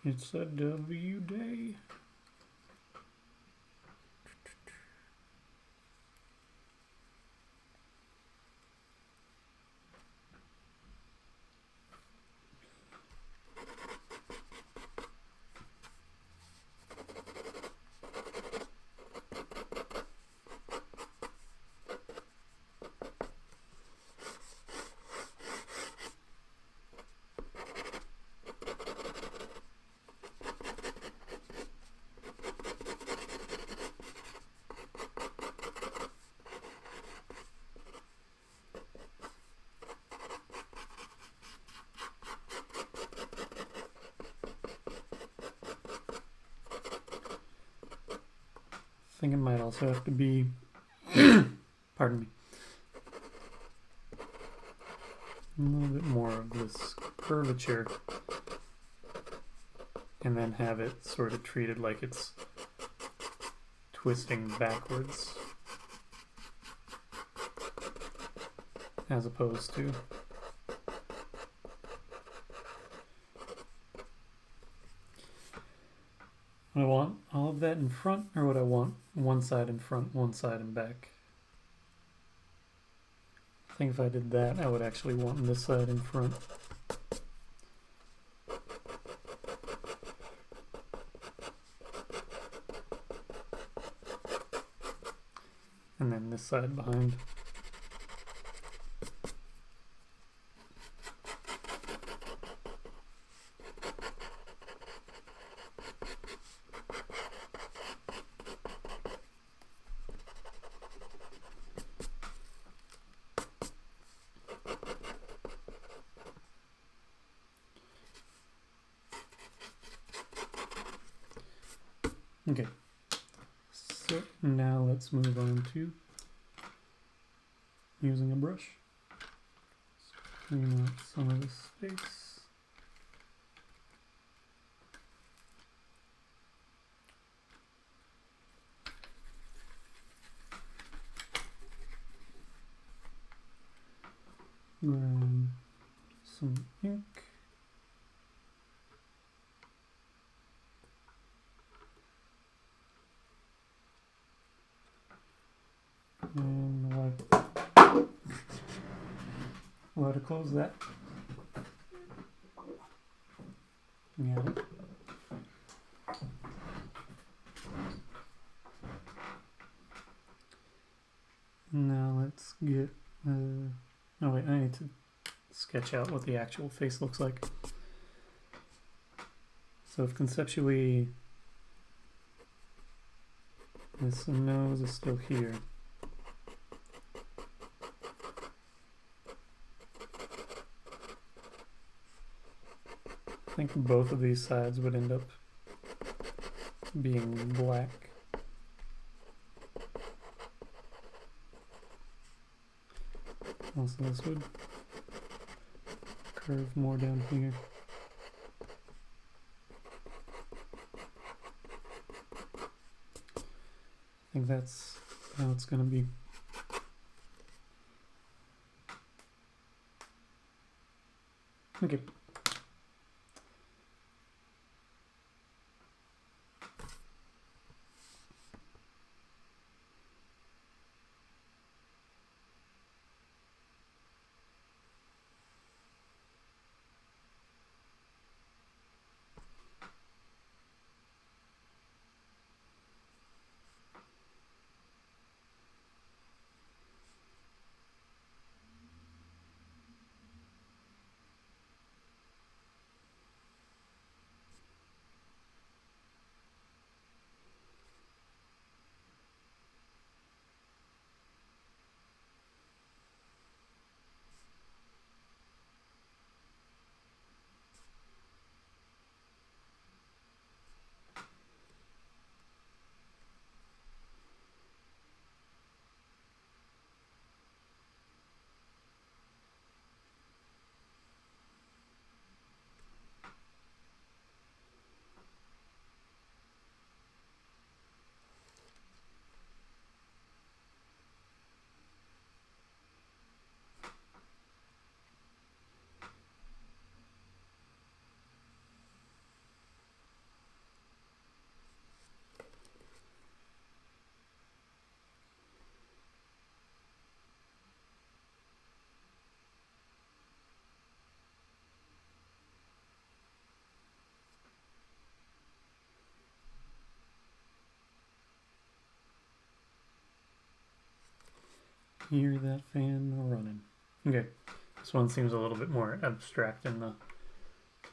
It's a W day. I think it might also have to be, pardon me, a little bit more of this curvature, and then have it sort of treated like it's twisting backwards, as opposed to would I want all of that in front, or would I want one side in front, one side in back? I think if I did that, I would actually want this side in front. And then this side behind. Okay, so now let's move on to using a brush. Clean out some of this space. Grab some ink. And we'll have to close that. Got it. Now let's get, oh wait, I need to sketch out what the actual face looks like. So if conceptually this nose is still here, I think both of these sides would end up being black. Also, this would curve more down here. I think that's how it's going to be. Okay. hear that fan running. Okay, this one seems a little bit more abstract in the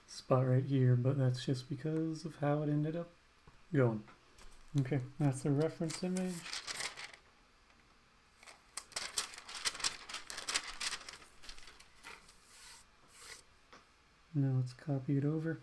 spot right here, but that's just because of how it ended up going. Okay, that's the reference image. Now let's copy it over.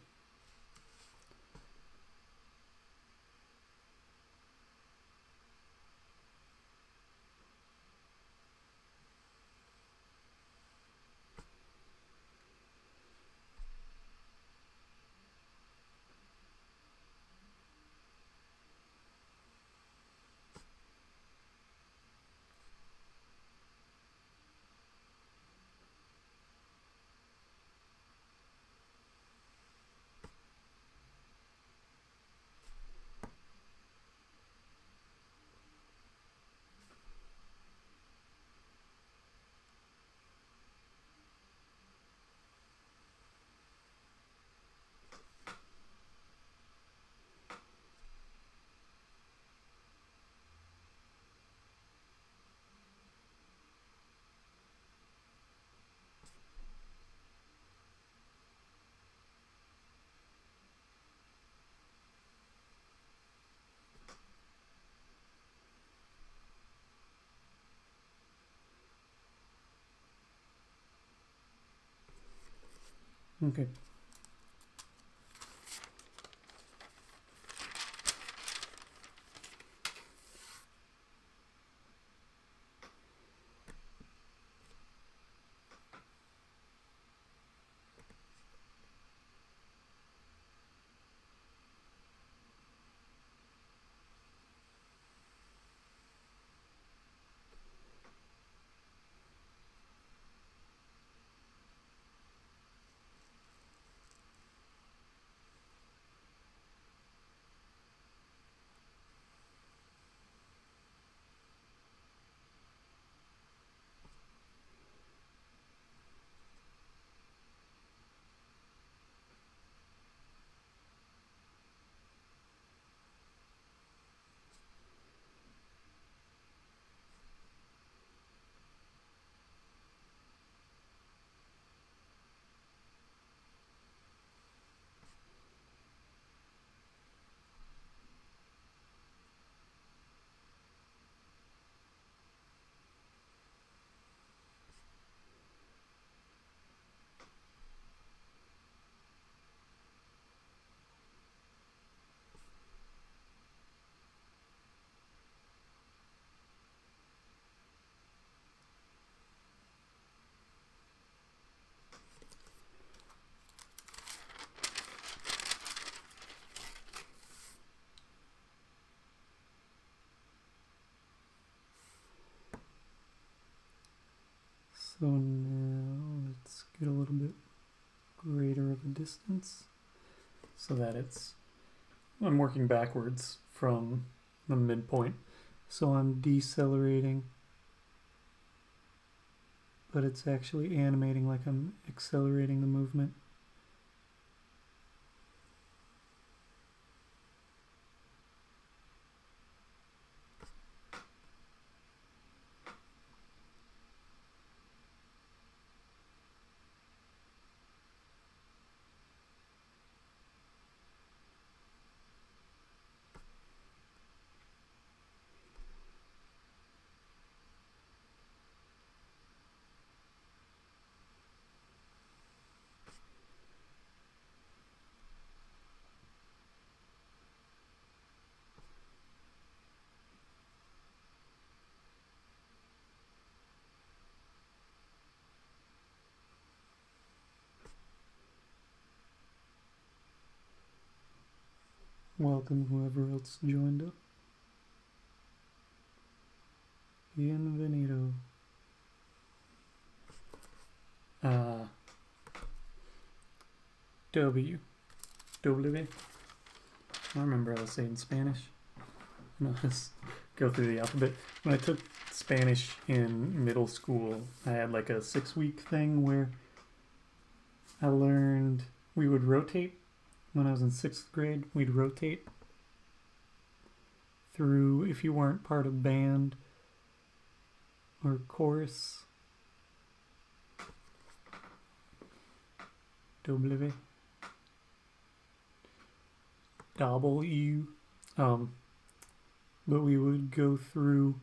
Okay. So now let's get a little bit greater of a distance so that I'm working backwards from the midpoint. So I'm decelerating, but it's actually animating like I'm accelerating the movement. Welcome whoever else joined up. Bienvenido. W. W. I remember how to say it in Spanish. No, just go through the alphabet. When I took Spanish in middle school, I had like a 6-week thing where I learned we would rotate. When I was in 6th grade, we'd rotate through, if you weren't part of band, or chorus. W. W. But we would go through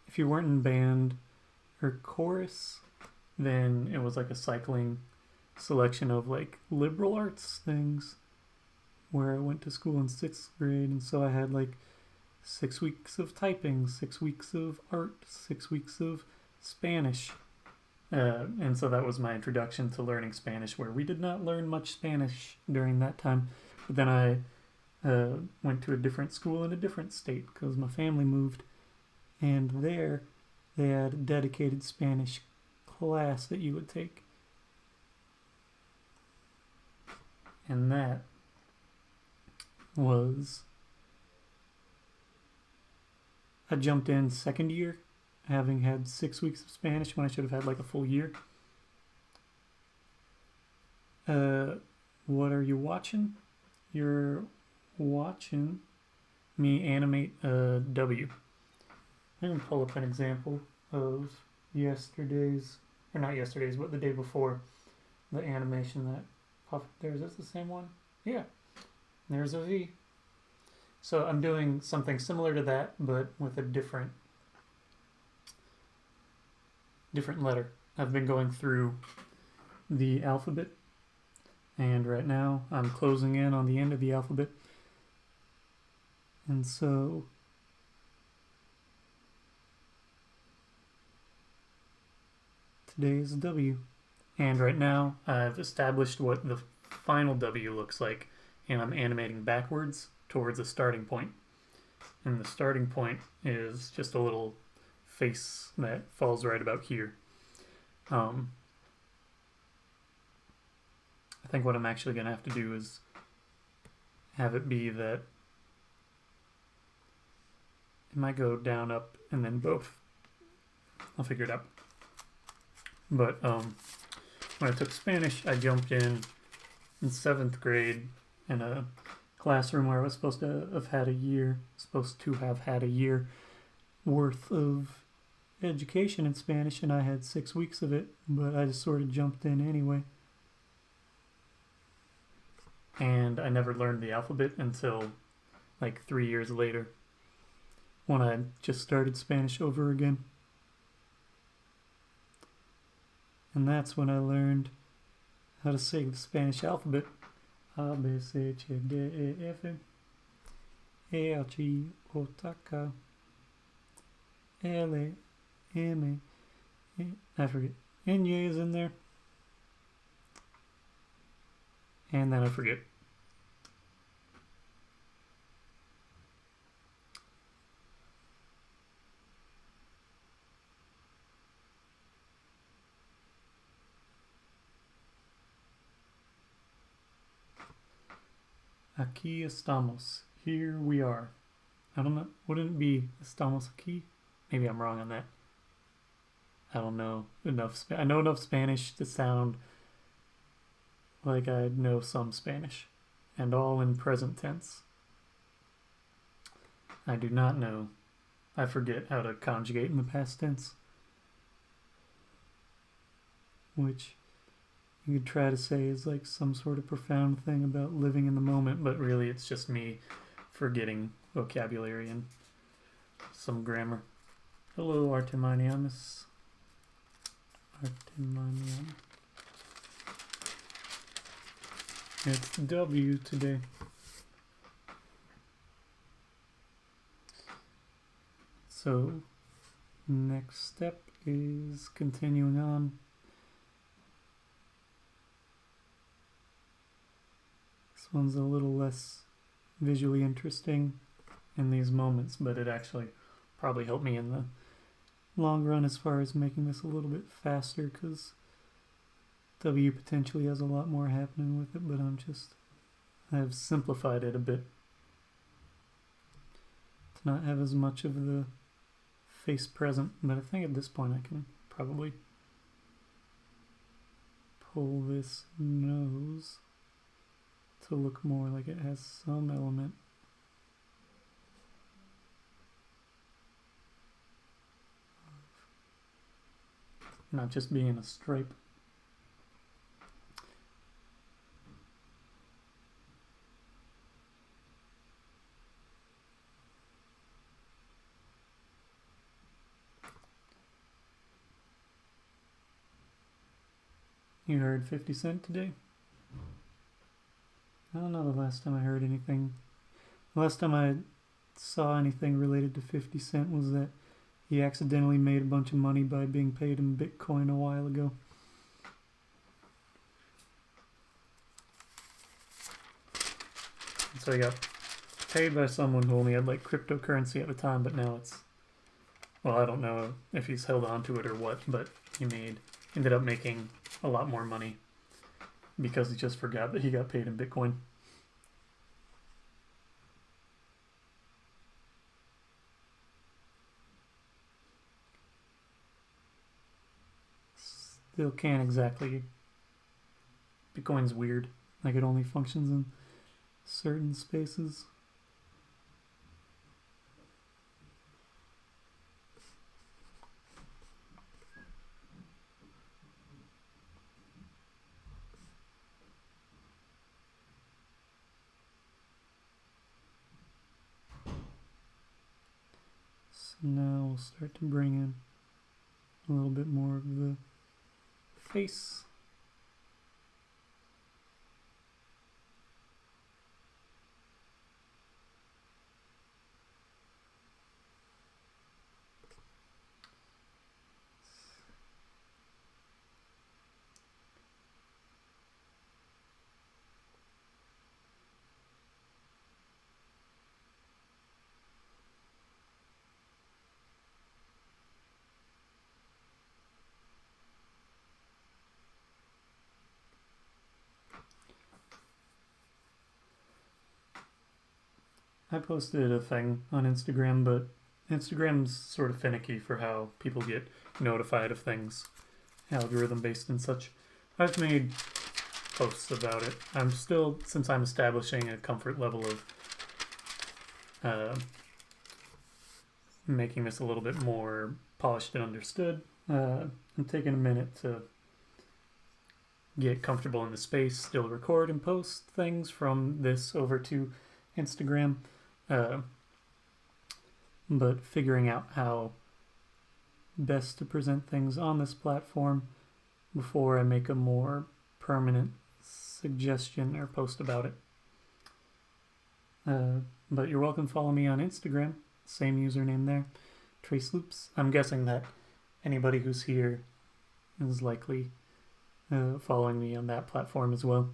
if you weren't in band or chorus, then it was like a cycling selection of like liberal arts things where I went to school in 6th grade, and so I had like 6 weeks of typing, 6 weeks of art, 6 weeks of Spanish. And so that was my introduction to learning Spanish, where we did not learn much Spanish during that time. But then I went to a different school in a different state because my family moved. And there they had a dedicated Spanish class that you would take. And that was... I jumped in second year, having had 6 weeks of Spanish when I should have had like a full year. What are you watching? You're watching me animate a W. I'm going to pull up an example of yesterday's, or not yesterday's, but the day before, the animation that popped there. Is this the same one? Yeah. There's a V. So I'm doing something similar to that, but with a different letter. I've been going through the alphabet, and right now I'm closing in on the end of the alphabet. And so today is W. And right now I've established what the final W looks like, and I'm animating backwards towards a starting point. And the starting point is just a little face that falls right about here. I think what I'm actually going to have to do is have it be that it might go down, up, and then both. I'll figure it out. But when I took Spanish, I jumped in 7th grade in a classroom where I was supposed to have had a year worth of education in Spanish, and I had 6 weeks of it, but I just sort of jumped in anyway. And I never learned the alphabet until like 3 years later, when I just started Spanish over again. And that's when I learned how to say the Spanish alphabet. A, B, C, H, D, E, F, E, L, G, O, T, K, L, M, I forget. N, Y is in there. And then I forget. Aquí estamos. Here we are. I don't know. Wouldn't it be estamos aquí? Maybe I'm wrong on that. I don't know enough. I know enough Spanish to sound like I know some Spanish, and all in present tense. I do not know. I forget how to conjugate in the past tense, which you could try to say is like some sort of profound thing about living in the moment, but really it's just me forgetting vocabulary and some grammar. Hello, Artemanianus. Artemanianus. It's W today. So, next step is continuing on. This one's a little less visually interesting in these moments, but it actually probably helped me in the long run as far as making this a little bit faster, because W potentially has a lot more happening with it, but I've simplified it a bit to not have as much of the face present, but I think at this point I can probably pull this nose to look more like it has some element. Not just being a stripe. You heard 50 Cent today? I don't know the last time I heard anything. The last time I saw anything related to 50 Cent was that he accidentally made a bunch of money by being paid in Bitcoin a while ago. So he got paid by someone who only had like cryptocurrency at the time, but now it's, well, I don't know if he's held on to it or what, but he ended up making a lot more money because he just forgot that he got paid in Bitcoin. Still can't exactly. Bitcoin's weird. Like it only functions in certain spaces. So now we'll start to bring in a little bit more of the face. I posted a thing on Instagram, but Instagram's sort of finicky for how people get notified of things, algorithm based and such. I've made posts about it. I'm still, since I'm establishing a comfort level of making this a little bit more polished and understood, I'm taking a minute to get comfortable in the space, still record and post things from this over to Instagram. But figuring out how best to present things on this platform before I make a more permanent suggestion or post about it. But you're welcome to follow me on Instagram, same username there, TraceLoops. I'm guessing that anybody who's here is likely following me on that platform as well.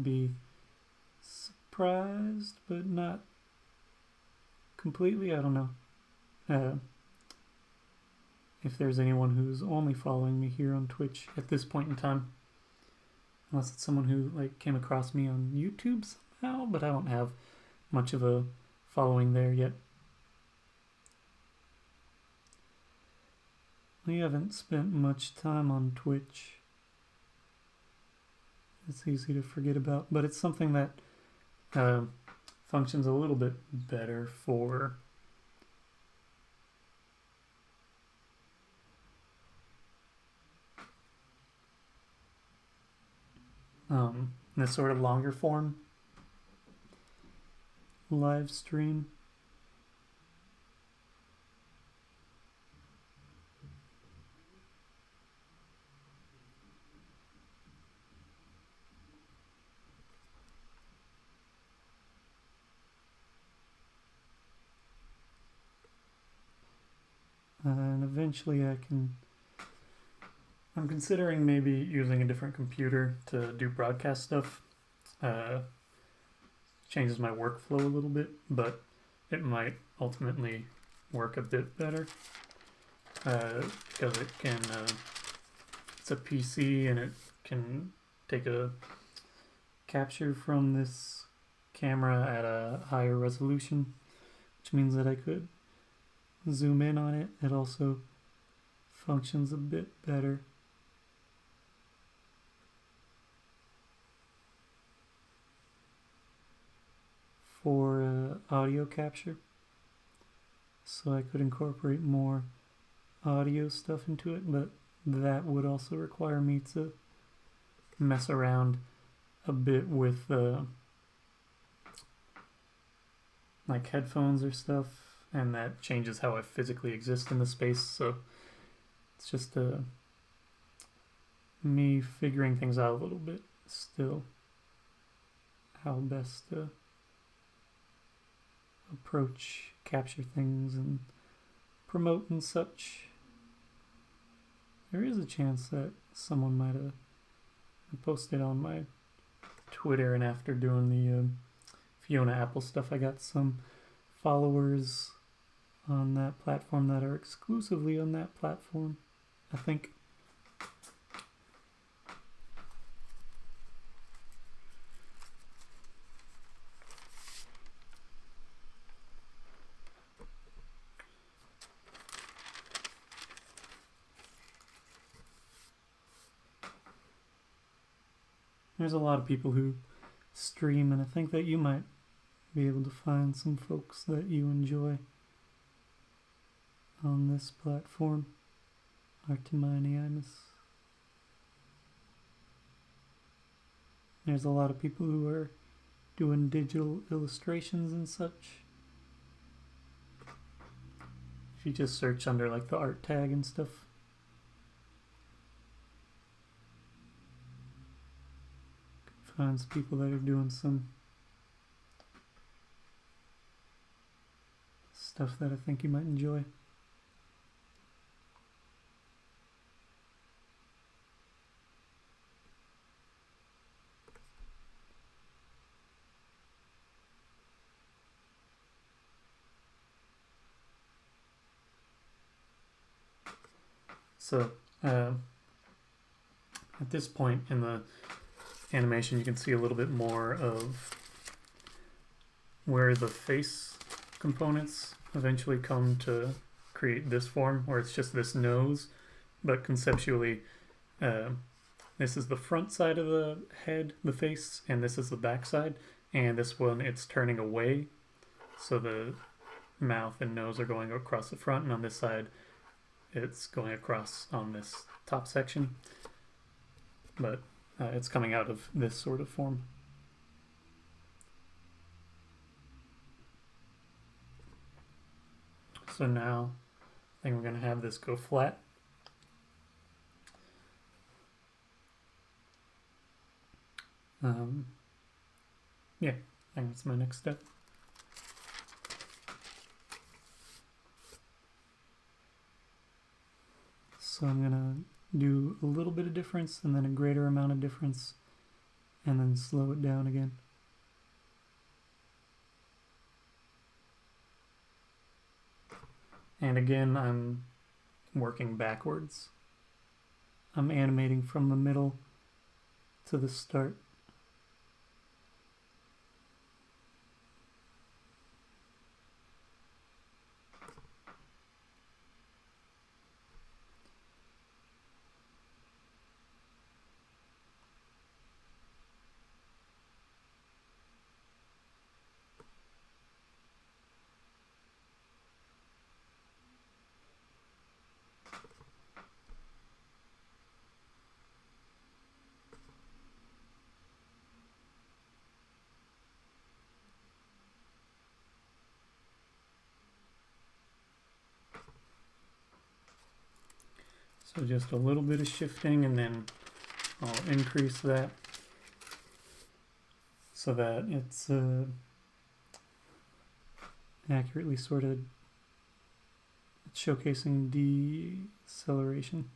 Be surprised, but not completely. I don't know if there's anyone who's only following me here on Twitch at this point in time, unless it's someone who like came across me on YouTube somehow, but I don't have much of a following there yet. We haven't spent much time on Twitch. It's easy to forget about, but it's something that functions a little bit better for this sort of longer form live stream. And eventually I'm considering maybe using a different computer to do broadcast stuff. Changes my workflow a little bit, but it might ultimately work a bit better because it can, it's a PC and it can take a capture from this camera at a higher resolution, which means that I could zoom in on it. It also functions a bit better. for audio capture, so I could incorporate more audio stuff into it, but that would also require me to mess around a bit with like headphones or stuff, and that changes how I physically exist in the space. So it's just me figuring things out a little bit still, how best to approach, capture things, and promote and such. There is a chance that someone might have posted on my Twitter, and after doing the Fiona Apple stuff, I got some followers on that platform that are exclusively on that platform, I think. There's a lot of people who stream, and I think that you might be able to find some folks that you enjoy on this platform. Arteminianus. There's a lot of people who are doing digital illustrations and such. If you just search under like the art tag and stuff, find some people that are doing some stuff that I think you might enjoy. So at this point in the animation, you can see a little bit more of where the face components eventually come to create this form, where it's just this nose, but conceptually this is the front side of the head, the face, and this is the back side, and this one it's turning away, so the mouth and nose are going across the front, and on this side it's going across on this top section, but it's coming out of this sort of form. So now I think we're going to have this go flat. Yeah, I think that's my next step. So I'm going to do a little bit of difference and then a greater amount of difference and then slow it down again. And again, I'm working backwards. I'm animating from the middle to the start. So just a little bit of shifting, and then I'll increase that so that it's accurately sort of showcasing deceleration.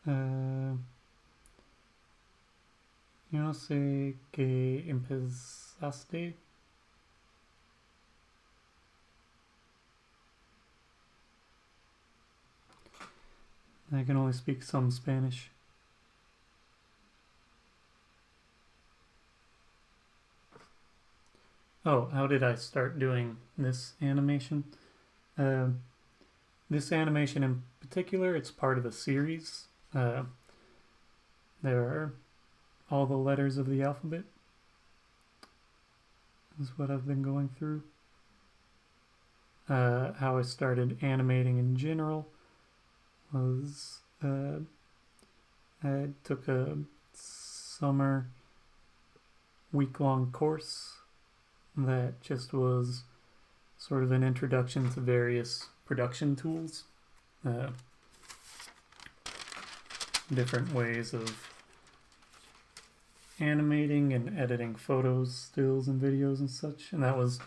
Yo no sé que empezaste. I can only speak some Spanish. Oh, how did I start doing this animation? This animation in particular, it's part of a series. There are all the letters of the alphabet. Is what I've been going through. How I started animating in general was I took a summer week-long course that just was sort of an introduction to various production tools, different ways of animating and editing photos, stills, and videos and such. And that was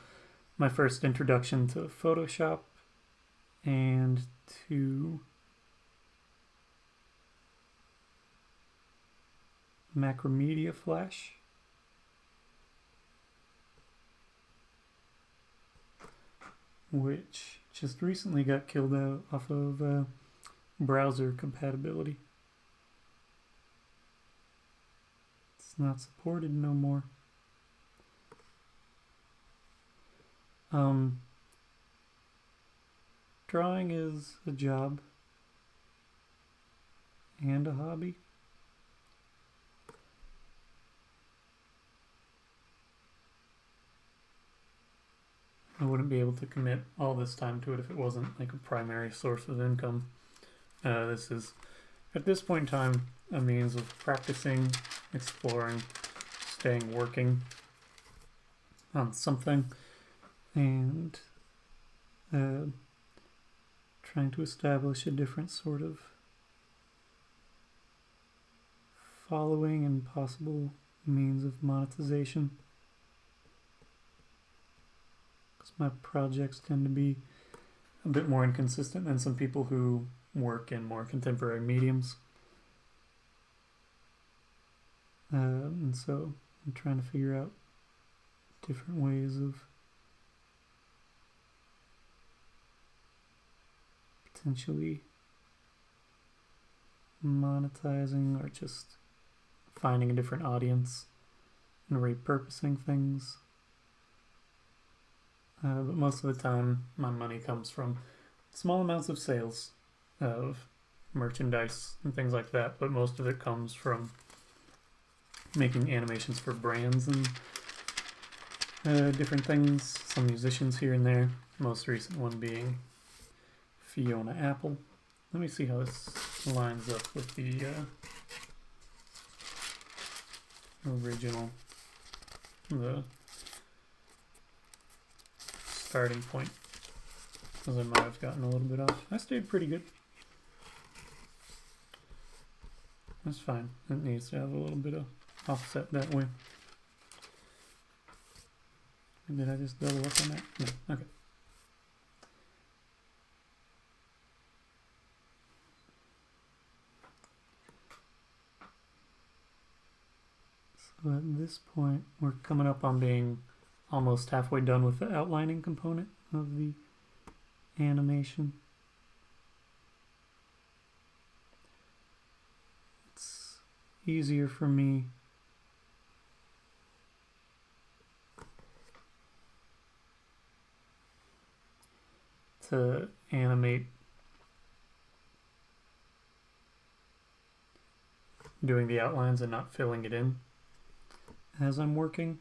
my first introduction to Photoshop and to Macromedia Flash. Which just recently got killed out off of browser compatibility. It's not supported no more. Drawing is a job and a hobby. I wouldn't be able to commit all this time to it if it wasn't like a primary source of income. This is, at this point in time, a means of practicing, exploring, staying working on something, and trying to establish a different sort of following and possible means of monetization. Because my projects tend to be a bit more inconsistent than some people who work in more contemporary mediums. And so I'm trying to figure out different ways of potentially monetizing or just finding a different audience and repurposing things. But most of the time, my money comes from small amounts of sales of merchandise and things like that, but most of it comes from making animations for brands and different things, some musicians here and there, most recent one being Fiona Apple. Let me see how this lines up with the original, the starting point, because I might have gotten a little bit off. I stayed pretty good. That's fine. It needs to have a little bit of offset that way. Did I just double up on that? No. Okay. So at this point, we're coming up on being almost halfway done with the outlining component of the animation. It's easier for me to animate doing the outlines and not filling it in as I'm working,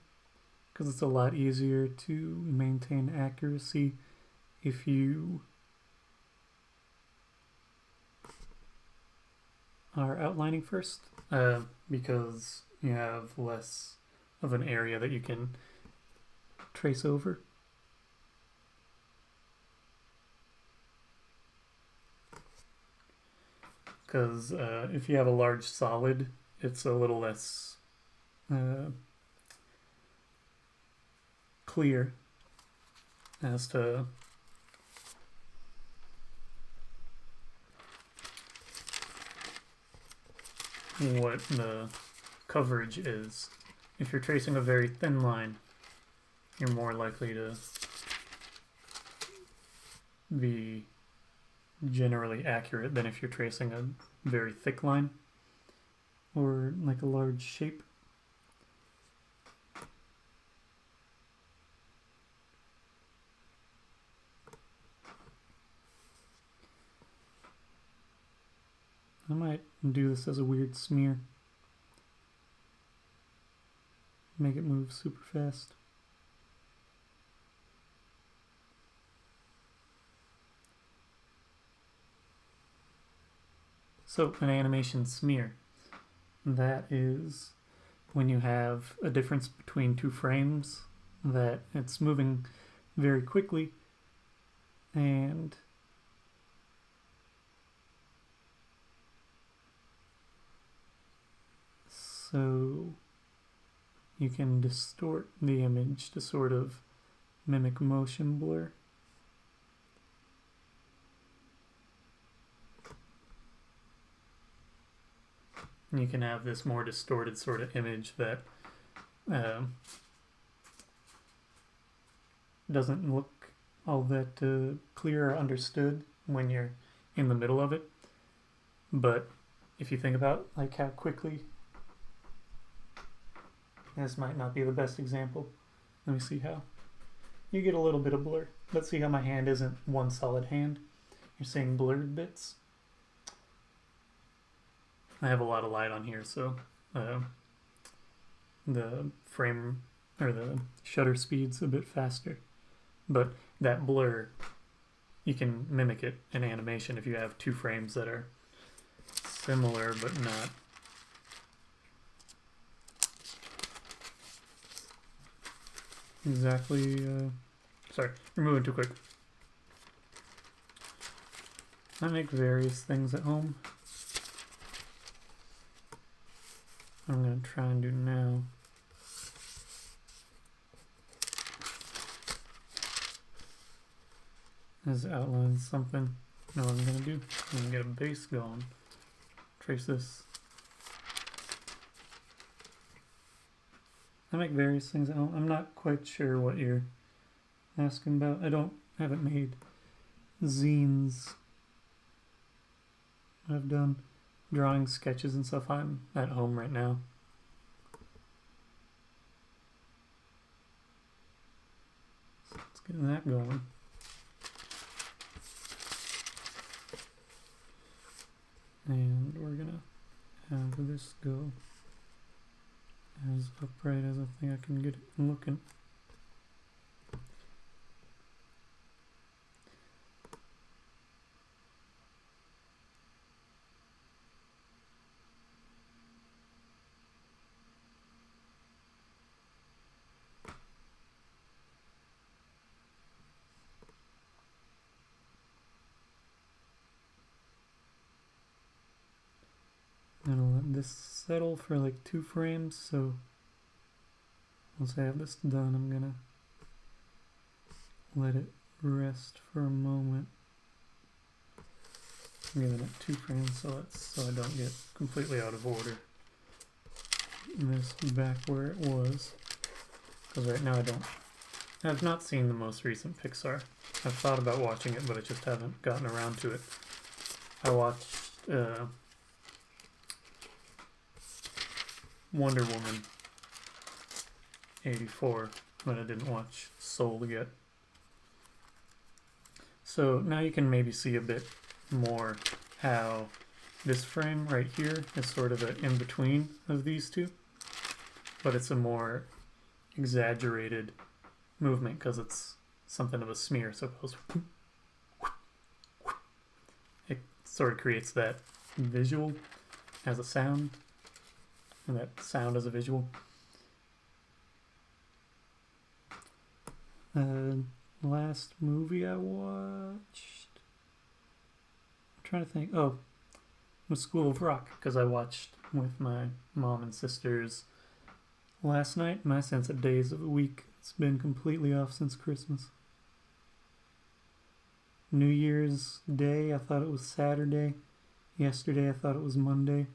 because it's a lot easier to maintain accuracy if you are outlining first, because you have less of an area that you can trace over. Because if you have a large solid, it's a little less clear as to what the coverage is. If you're tracing a very thin line, you're more likely to be generally accurate than if you're tracing a very thick line or like a large shape. I might do this as a weird smear. Make it move super fast. So, an animation smear. That is when you have a difference between two frames that it's moving very quickly and so you can distort the image to sort of mimic motion blur. And you can have this more distorted sort of image that doesn't look all that clear or understood when you're in the middle of it. But if you think about like how quickly, this might not be the best example. Let me see how. You get a little bit of blur. Let's see how my hand isn't one solid hand. You're seeing blurred bits. I have a lot of light on here, so the frame or the shutter speed's a bit faster. But that blur, you can mimic it in animation if you have two frames that are similar but not exactly. Sorry, we're moving too quick. I make various things at home. I'm going to try and do now. Is outline something. Know what I'm going to do? I'm going to get a base going. Trace this. I make various things at home. I'm not quite sure what you're asking about. Haven't made zines. I've done drawing sketches and stuff. I'm at home right now. So let's get that going. And we're gonna have this go as upright as I think I can get it looking. And I'll let this settle for like 2 frames, so once I have this done, I'm gonna let it rest for a moment. I'm giving it 2 frames so I don't get completely out of order. This back where it was, because right now I've not seen the most recent Pixar. I've thought about watching it, but I just haven't gotten around to it. I watched Wonder Woman 84, but I didn't watch Soul yet. So now you can maybe see a bit more how this frame right here is sort of an in-between of these two, but it's a more exaggerated movement because it's something of a smear, so it goes, it sort of creates that visual as a sound, and that sound as a visual. Last movie I watched, I'm trying to think. Oh, it was School of Rock, because I watched with my mom and sisters last night. My sense of days of the week, it's been completely off since Christmas. New Year's Day, I thought it was Saturday. Yesterday, I thought it was Monday.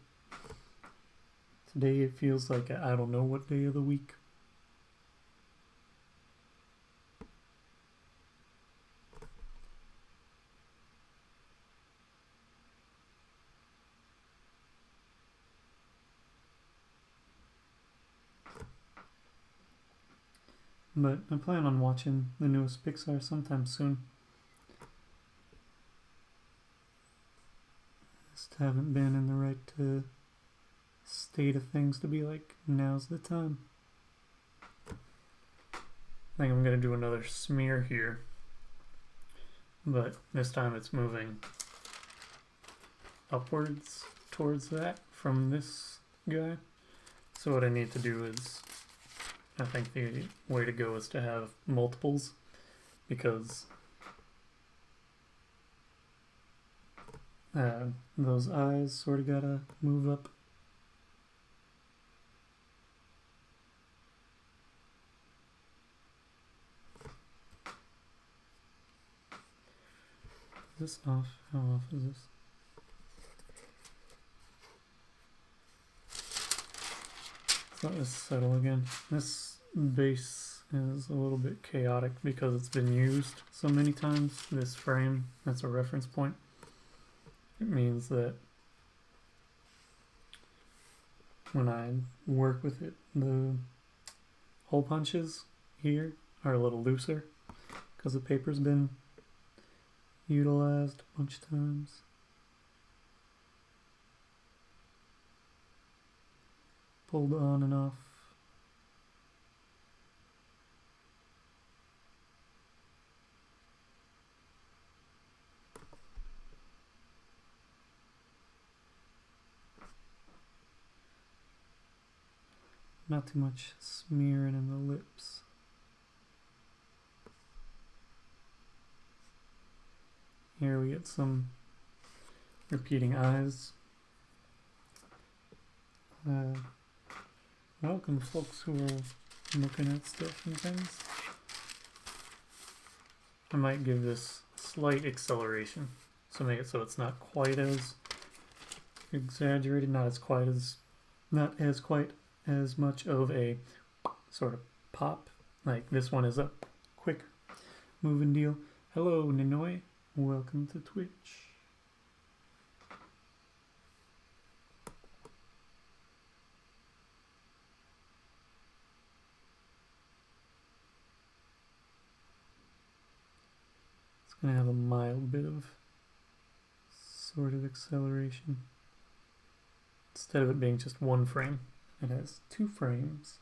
Today it feels like I don't know what day of the week. But I plan on watching the newest Pixar sometime soon. Just haven't been in the right state of things to be like, now's the time. I think I'm going to do another smear here. But this time it's moving upwards towards that from this guy. So what I need to do is, I think the way to go is to have multiples, because those eyes sort of gotta move up. Is this off? How off is this? Let's let this settle again. This base is a little bit chaotic because it's been used so many times. This frame, that's a reference point. It means that when I work with it, the hole punches here are a little looser because the paper's been utilized a bunch of times. Pulled on and off. Not too much smearing in the lips. Here we get some repeating eyes. Welcome, folks who are looking at stuff and things. I might give this slight acceleration, so make it so it's not quite as exaggerated, not quite as much of a sort of pop. Like this one is a quick moving deal. Hello, Ninoy. Welcome to Twitch. It's going to have a mild bit of sort of acceleration. Instead of it being just one frame, it has 2 frames.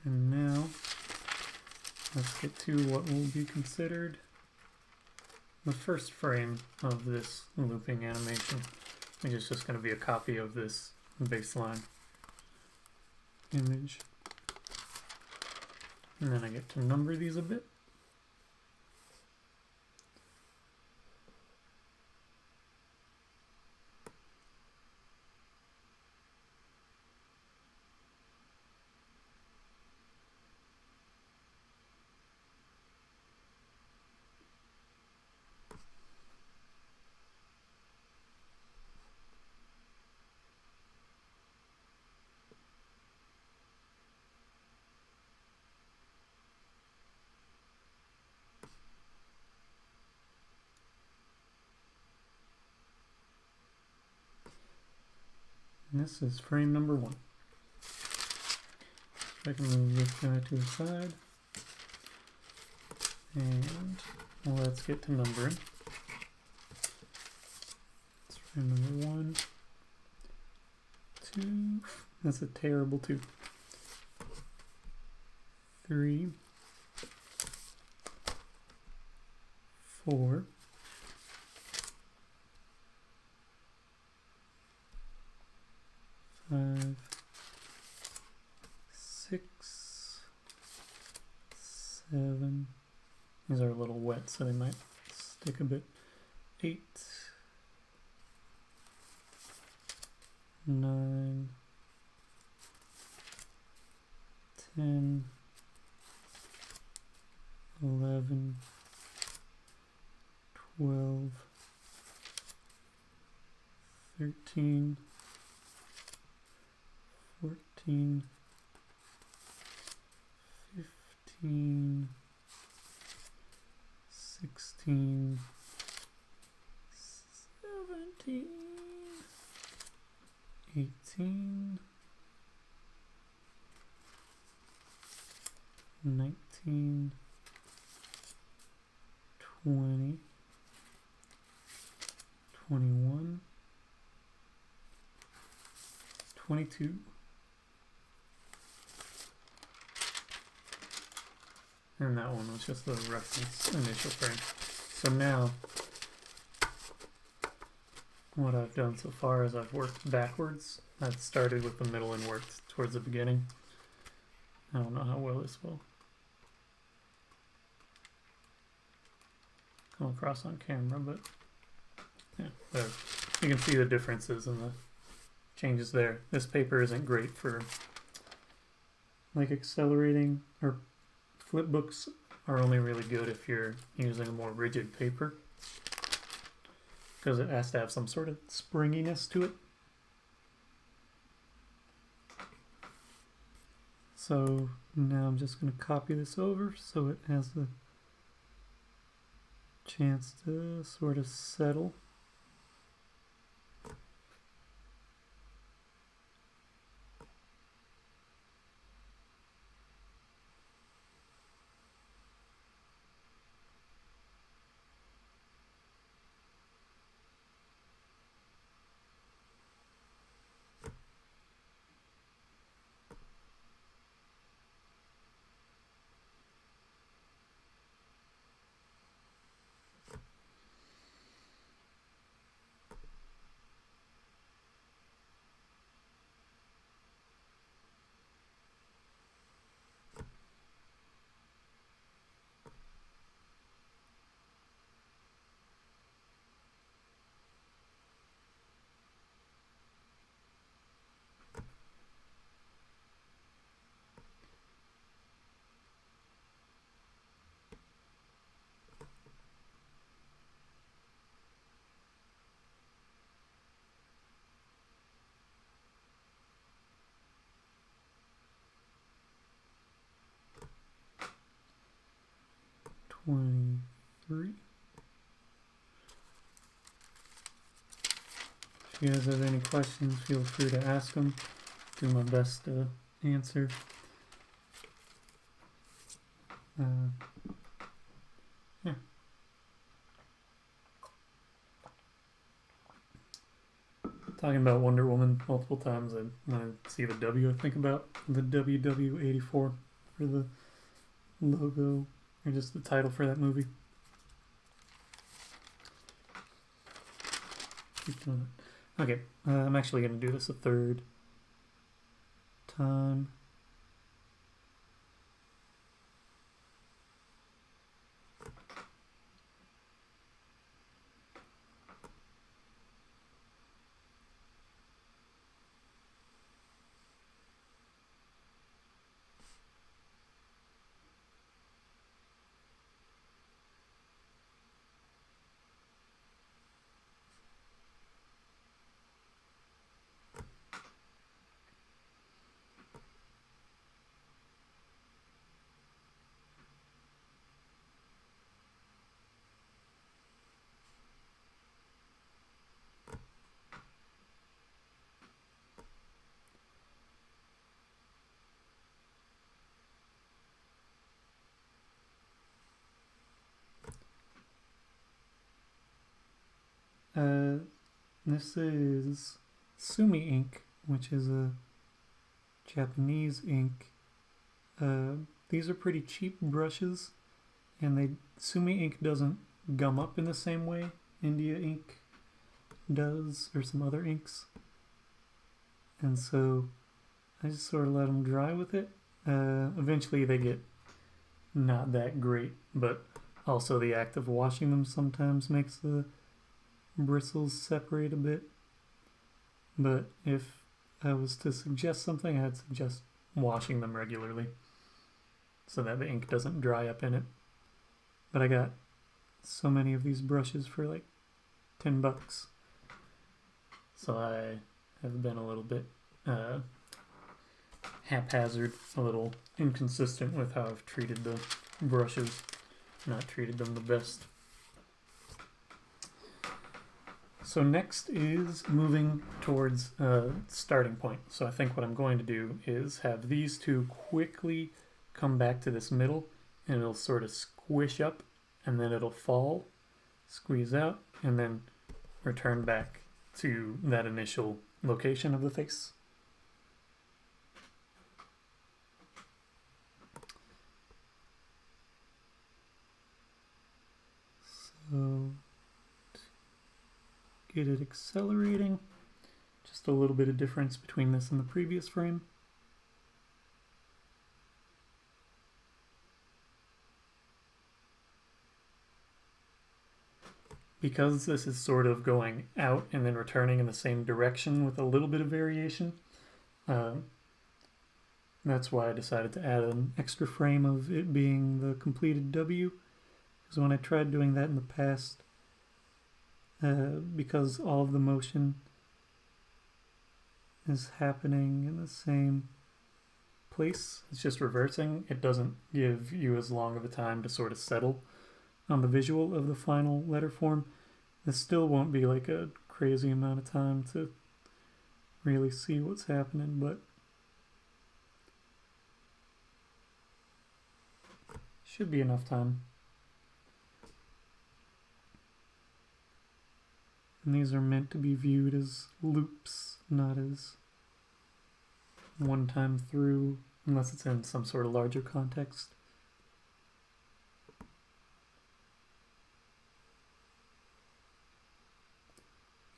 And now, let's get to what will be considered the first frame of this looping animation, which is just going to be a copy of this baseline image. And then I get to number these a bit. And this is frame number 1. I can move this guy to the side. And let's get to numbering. It's frame number 1, 2. That's a terrible 2. 3, 4. 5, 6, 7. These are a little wet, so they might stick a bit. 8, 9, 10, 11, 12, 13, 14, 15, 16, 17, 18, 19, 20, 21, 22. And that one was just the reference initial frame. So now, what I've done so far is I've worked backwards. I've started with the middle and worked towards the beginning. I don't know how well this will come across on camera, but yeah, there. You can see the differences and the changes there. This paper isn't great for like accelerating, or flip books are only really good if you're using a more rigid paper because it has to have some sort of springiness to it. So now I'm just going to copy this over so it has the chance to sort of settle. Three. If you guys have any questions, feel free to ask them. Do my best to answer. Yeah. Talking about Wonder Woman multiple times, and when I see the W, I think about the WW84 for the logo, or just the title for that movie. Keep doing it. Okay, I'm actually going to do this a third time. This is Sumi ink, which is a Japanese ink. These are pretty cheap brushes, and Sumi ink doesn't gum up in the same way India ink does, or some other inks. And so I just sort of let them dry with it. Eventually they get not that great, but also the act of washing them sometimes makes the bristles separate a bit. But if I was to suggest something, I'd suggest washing them regularly so that the ink doesn't dry up in it. But I got so many of these brushes for like $10. So I have been a little bit haphazard, a little inconsistent with how I've treated the brushes, not treated them the best. So next is moving towards starting point. So I think what I'm going to do is have these two quickly come back to this middle, and it'll sort of squish up, and then it'll fall, squeeze out, and then return back to that initial location of the face. So get it accelerating, just a little bit of difference between this and the previous frame. Because this is sort of going out and then returning in the same direction with a little bit of variation, that's why I decided to add an extra frame of it being the completed W. Because when I tried doing that in the past, because all of the motion is happening in the same place, it's just reversing, it doesn't give you as long of a time to sort of settle on the visual of the final letter form. This still won't be like a crazy amount of time to really see what's happening, but should be enough time. And these are meant to be viewed as loops, not as one time through, unless it's in some sort of larger context.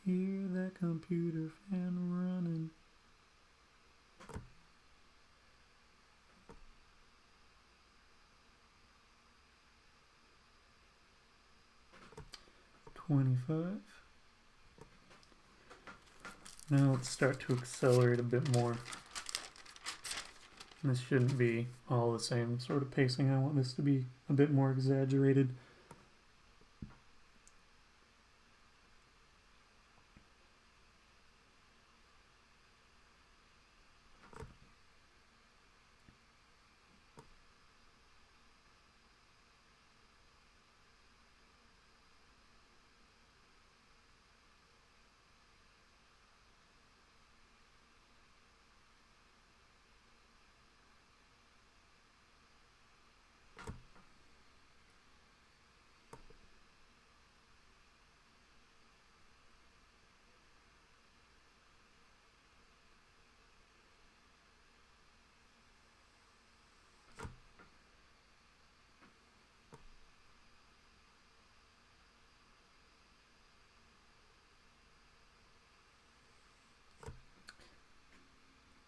Hear that computer fan running. $25. Now let's start to accelerate a bit more. This shouldn't be all the same sort of pacing. I want this to be a bit more exaggerated.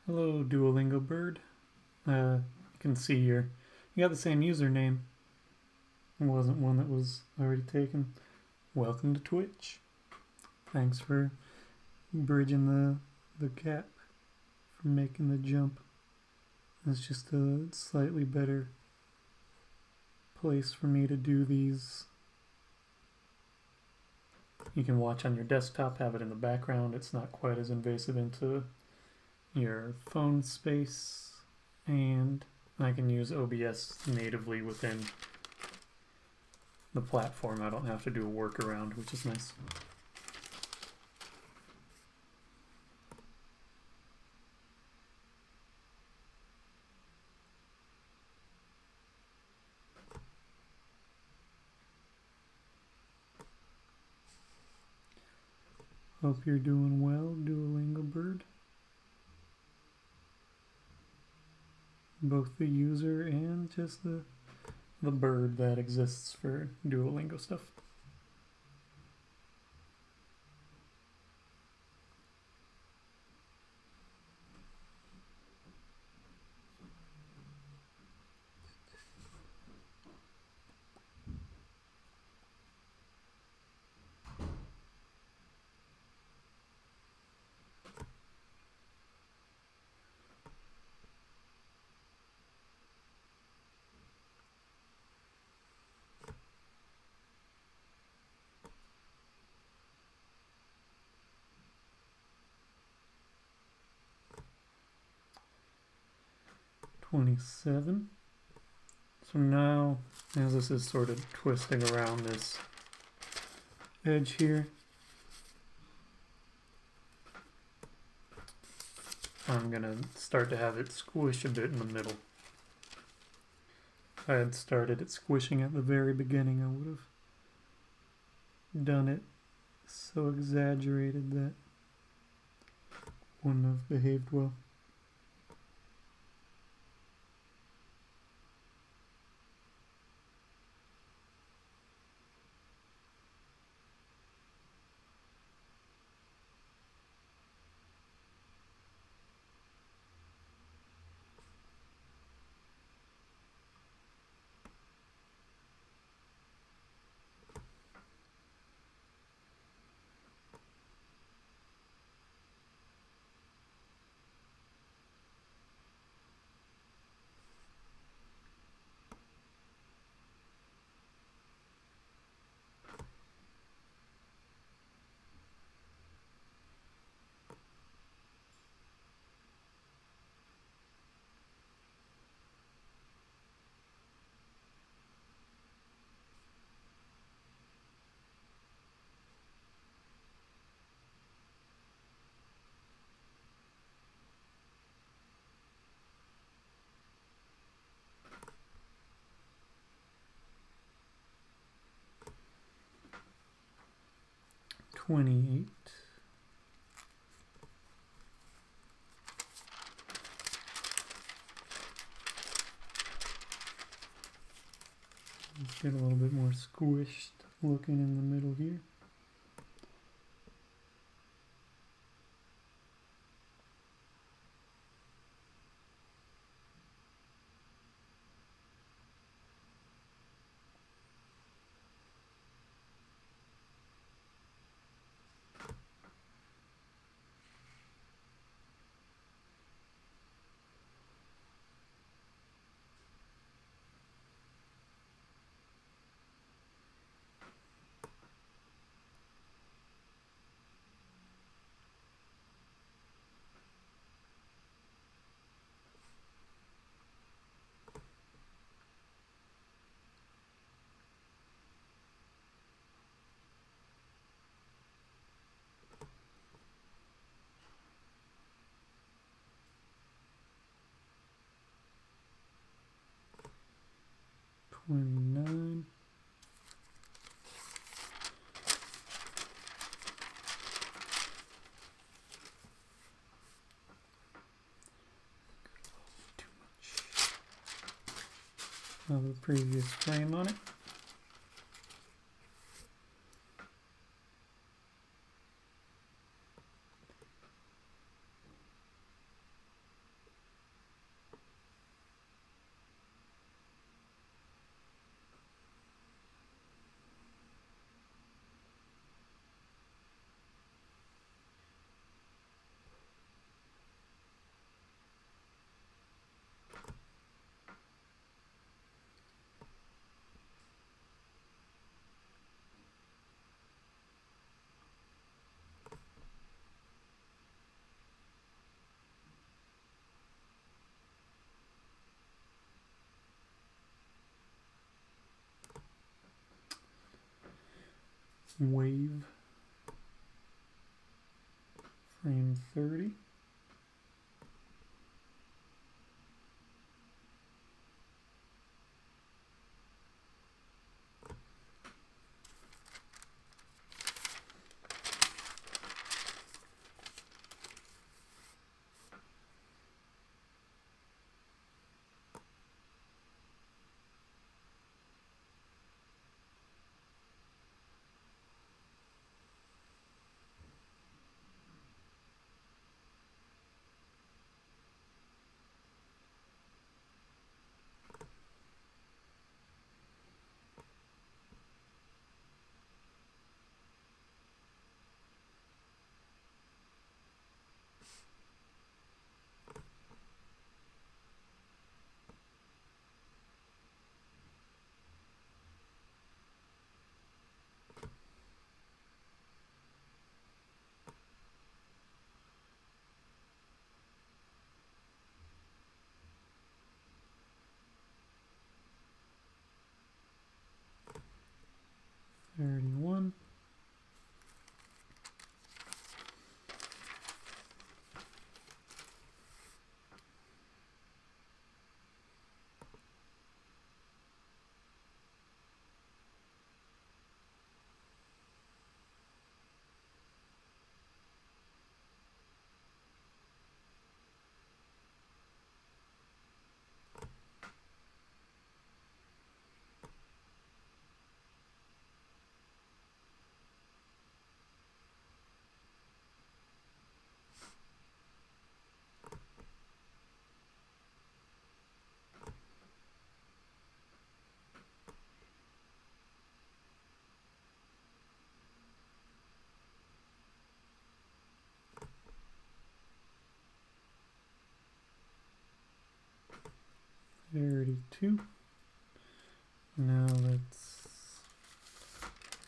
Hello, Duolingo bird. You can see you got the same username. It wasn't one that was already taken. Welcome to Twitch. Thanks for bridging the gap from making the jump. It's just a slightly better place for me to do these. You can watch on your desktop, have it in the background. It's not quite as invasive into your phone space, and I can use OBS natively within the platform. I don't have to do a workaround, which is nice. Hope you're doing well, Duolingo bird. Both the user and just the bird that exists for Duolingo stuff. 27. So now, as this is sort of twisting around this edge here, I'm gonna start to have it squish a bit in the middle. If I had started it squishing at the very beginning, I would have done it so exaggerated that wouldn't have behaved well. $28. Let's get a little bit more squished looking in the middle here. $29. Too much of the previous frame on it. Wave, frame 30. 32. Now let's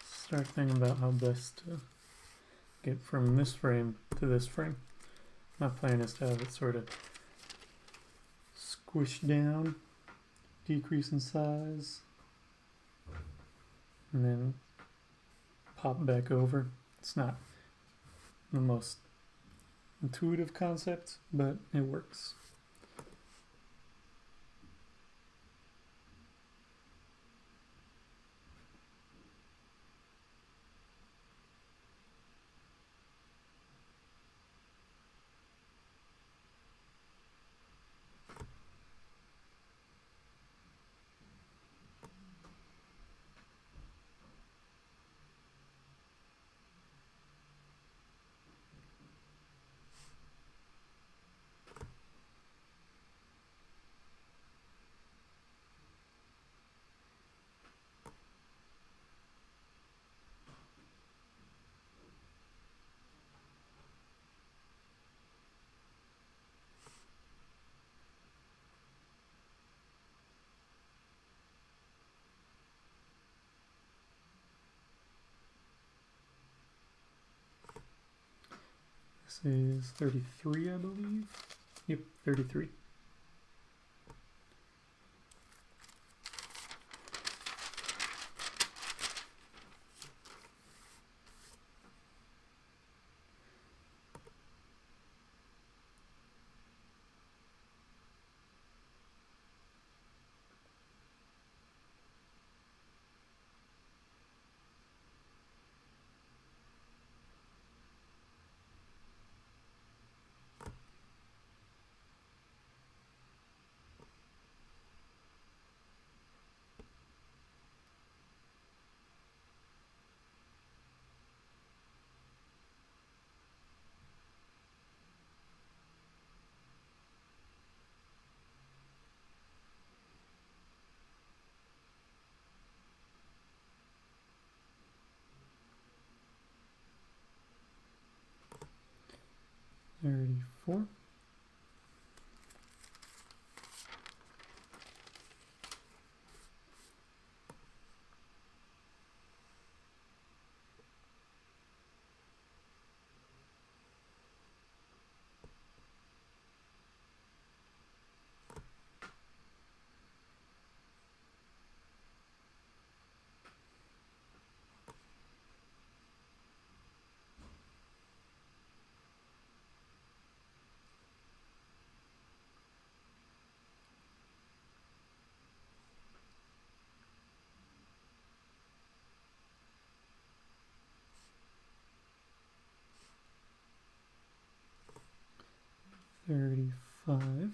start thinking about how best to get from this frame to this frame. My plan is to have it sort of squish down, decrease in size, and then pop back over. It's not the most intuitive concept, but it works. This is 33, I believe. Yep, 33. Four. $35.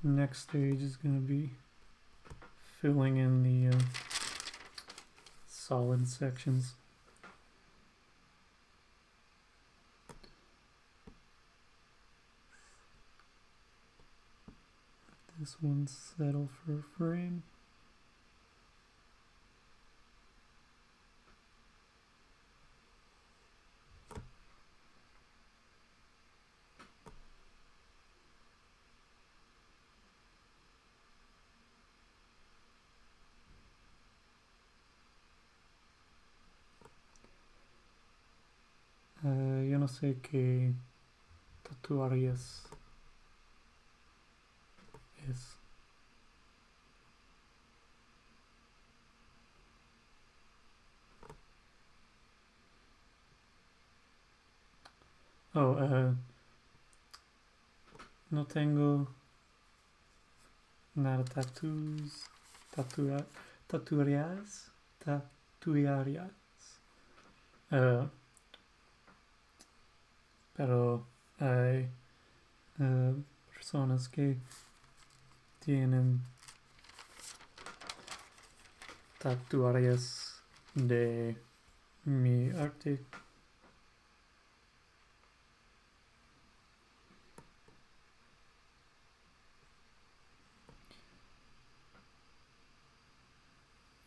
Next stage is going to be filling in the solid sections. Let this one settle for a frame. Yo no sé qué tatuarías es. Oh, no tengo nada tattoos. Tatuarías. Pero hay personas que tienen tatuajes de mi arte.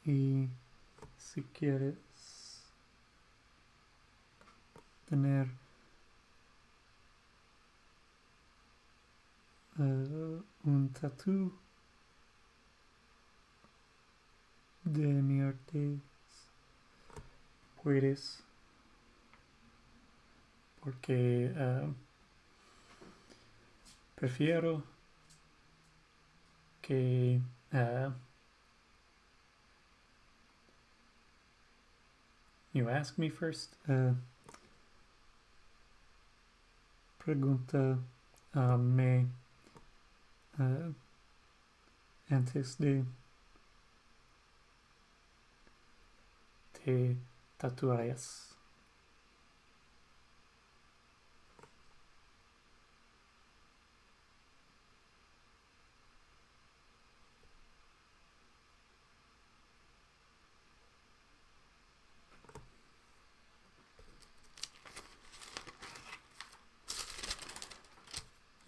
Y si quieres tener un tattoo de mi arte puedes porque prefiero que you ask me first. Pregunta me antes de te tatuarías.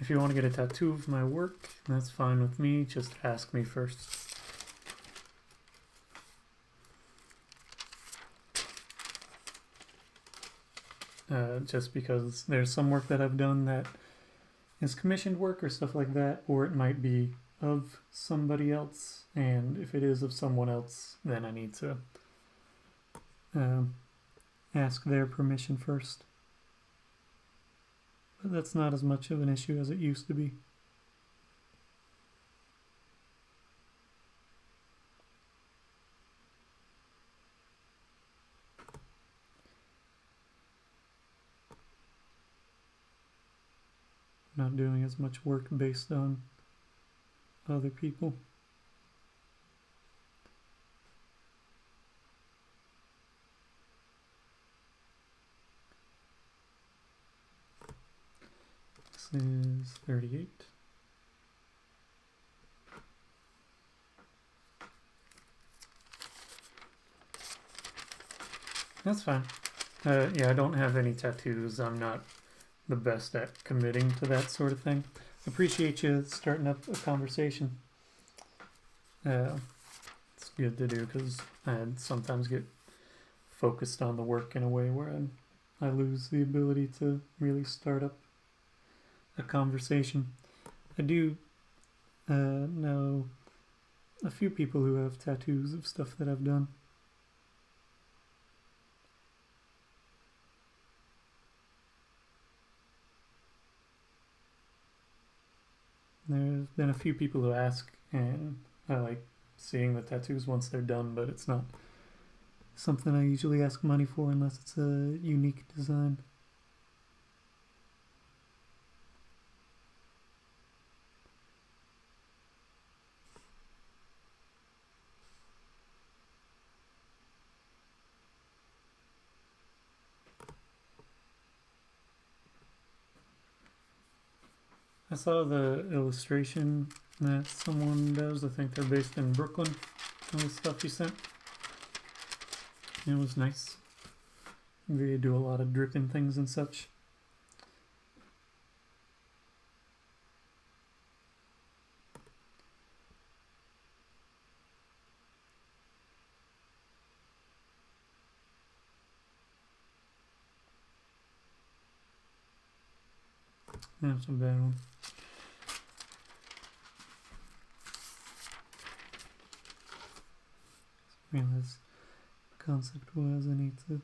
If you want to get a tattoo of my work, that's fine with me. Just ask me first. Just because there's some work that I've done that is commissioned work or stuff like that, or it might be of somebody else, and if it is of someone else, then I need to ask their permission first. But that's not as much of an issue as it used to be. Not doing as much work based on other people. This is 38. That's fine. Yeah, I don't have any tattoos. I'm not the best at committing to that sort of thing. Appreciate you starting up a conversation. It's good to do because I sometimes get focused on the work in a way where I lose the ability to really start up a conversation. I do know a few people who have tattoos of stuff that I've done. There's been a few people who ask, and I like seeing the tattoos once they're done, but it's not something I usually ask money for unless it's a unique design. I saw the illustration that someone does. I think they're based in Brooklyn. All the stuff you sent. It was nice. They do a lot of dripping things and such. That's a bad one. Realize the concept was I need to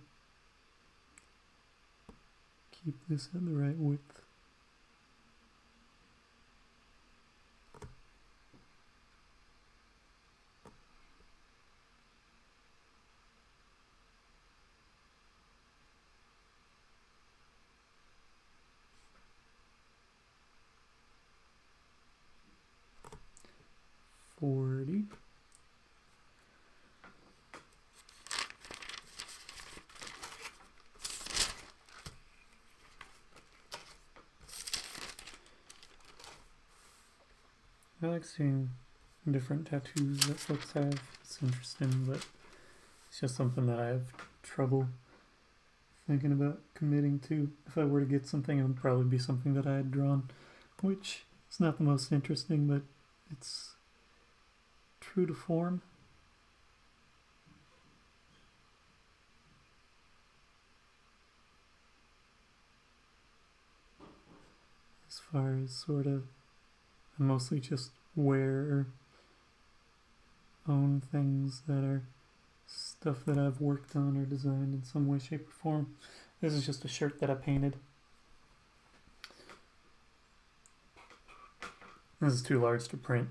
keep this at the right width. $40. I like seeing different tattoos that folks have. It's interesting, but it's just something that I have trouble thinking about committing to. If I were to get something, it would probably be something that I had drawn, which is not the most interesting, but it's true to form. As far as sort of mostly just wear, own things that are stuff that I've worked on or designed in some way, shape, or form. This is just a shirt that I painted. This is too large to print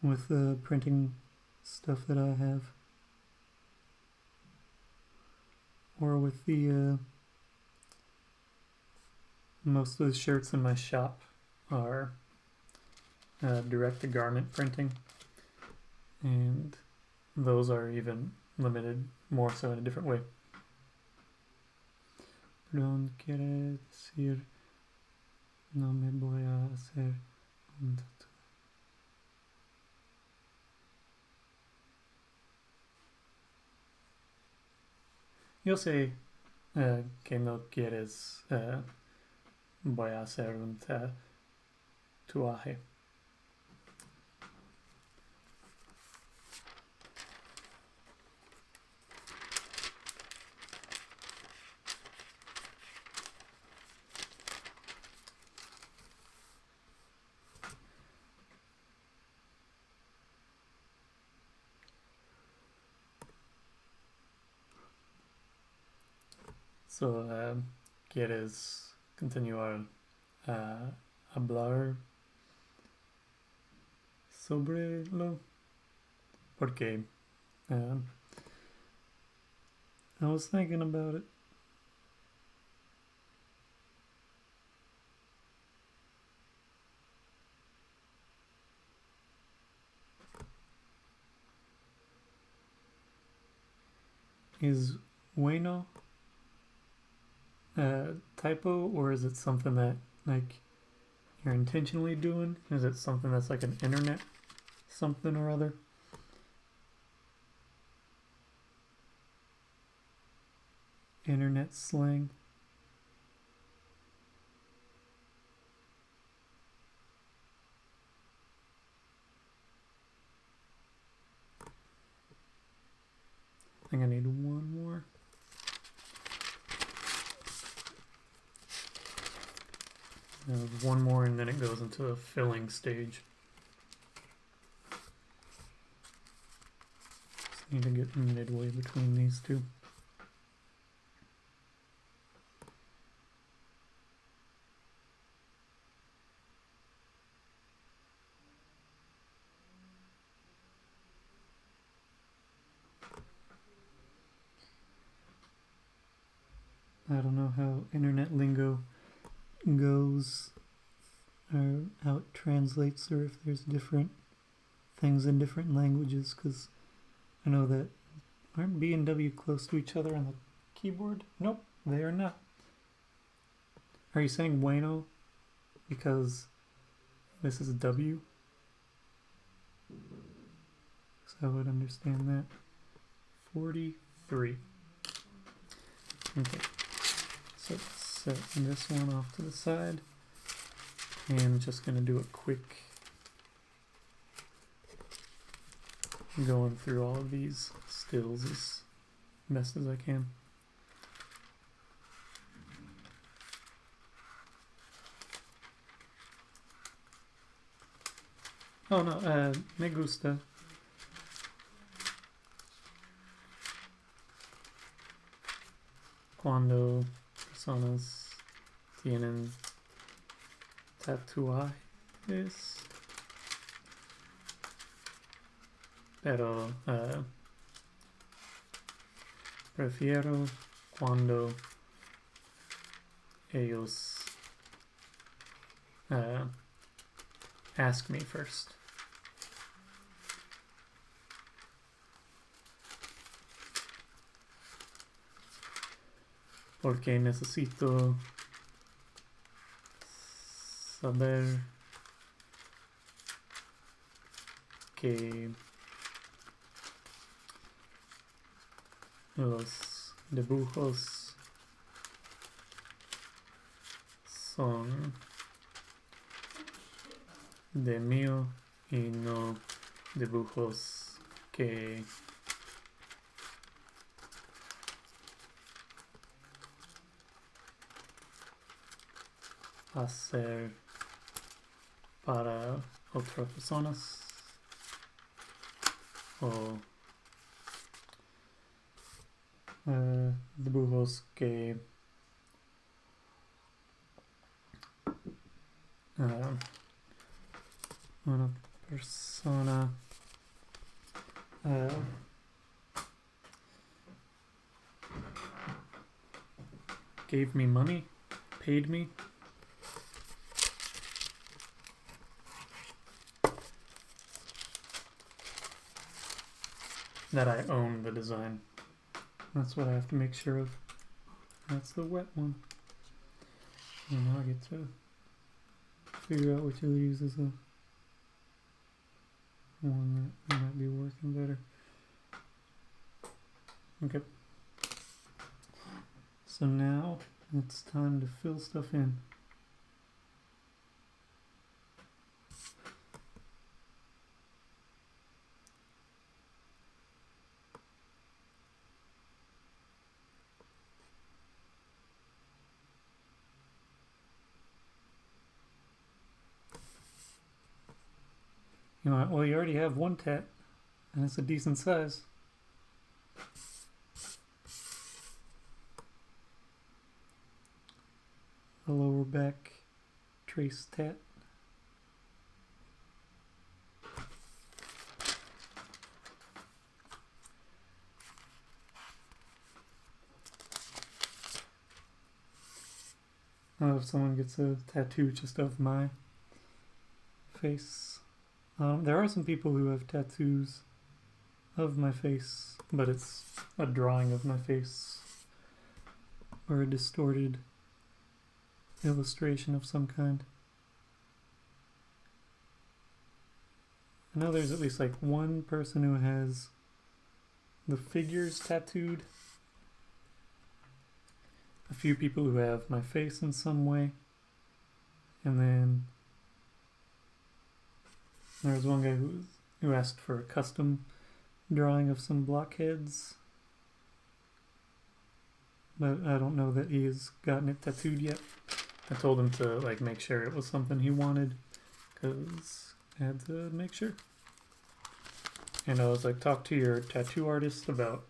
with the printing stuff that I have, or with the most of the shirts in my shop are direct-to-garment printing, and those are even limited more so in a different way. Perdón, quiere decir no me voy a hacer un tatuaje. Yo sé que no quieres voy a hacer un tatuaje. So, ¿quieres continuar a hablar sobre lo? Porque I was thinking about it. Is bueno a typo, or is it something that like you're intentionally doing? Is it something that's like an internet something or other? Internet slang? I think I need one more. One more and then it goes into the filling stage. Just need to get midway between these two. I don't know how internet lingo goes, or how it translates, or if there's different things in different languages, because I know that aren't B and W close to each other on the keyboard? Nope, they are not. Are you saying bueno because this is W? So I would understand that. 43. Okay. So set this one off to the side, and I'm just going to do a quick going through all of these stills as best as I can. Oh no, me gusta. Cuando personas tienen tatuajes, pero prefiero cuando ellos ask me first. Porque necesito saber que los dibujos son de mío y no dibujos que hacer para otras personas o dibujos que una persona gave me money, paid me. That I own the design. That's what I have to make sure of. That's the wet one. And now I get to figure out which of these is the one that might be working better. Okay. So now it's time to fill stuff in. You know, well, you already have one tat, and it's a decent size. A lower back trace tat. If someone gets a tattoo just of my face. There are some people who have tattoos of my face, but it's a drawing of my face or a distorted illustration of some kind. I know there's at least like one person who has the figures tattooed. A few people who have my face in some way. And then there was one guy who asked for a custom drawing of some blockheads. But I don't know that he has gotten it tattooed yet. I told him to like make sure it was something he wanted, because I had to make sure. And I was like, talk to your tattoo artist about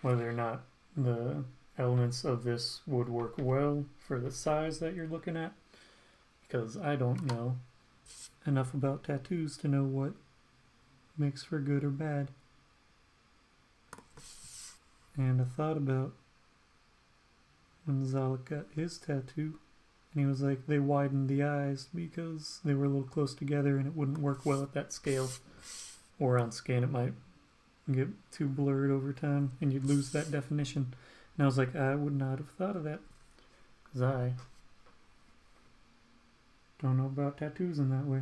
whether or not the elements of this would work well for the size that you're looking at, because I don't know enough about tattoos to know what makes for good or bad. And I thought about when Zalek got his tattoo, and he was like, they widened the eyes because they were a little close together and it wouldn't work well at that scale, or on scan it might get too blurred over time and you'd lose that definition. And I was like, I would not have thought of that, because I don't know about tattoos in that way.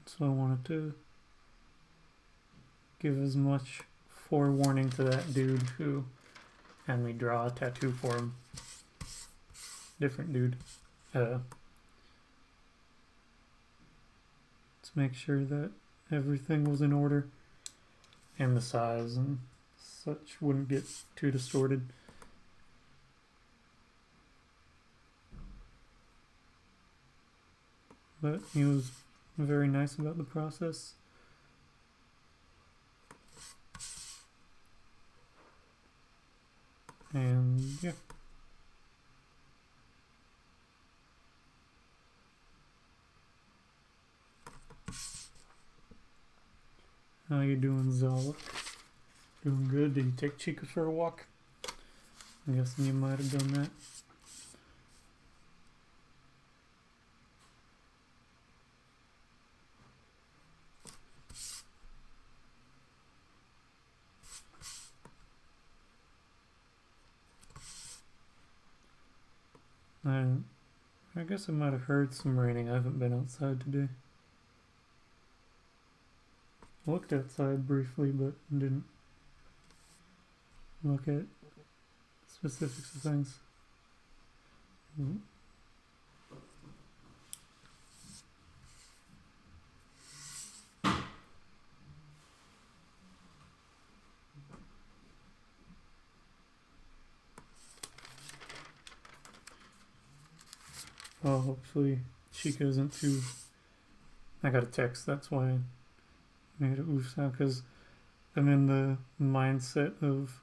So I wanted to give as much forewarning to that dude who had me draw a tattoo for him. Different dude. To make sure that everything was in order and the size and such wouldn't get too distorted. But he was very nice about the process. And yeah. How you doing, Zala? Doing good? Did you take Chica for a walk? I'm guessing you might have done that. I guess I might have heard some raining. I haven't been outside today. Looked outside briefly, but didn't look at specifics of things. Well, hopefully Chica isn't too... I got a text, that's why I made a oof sound, because I'm in the mindset of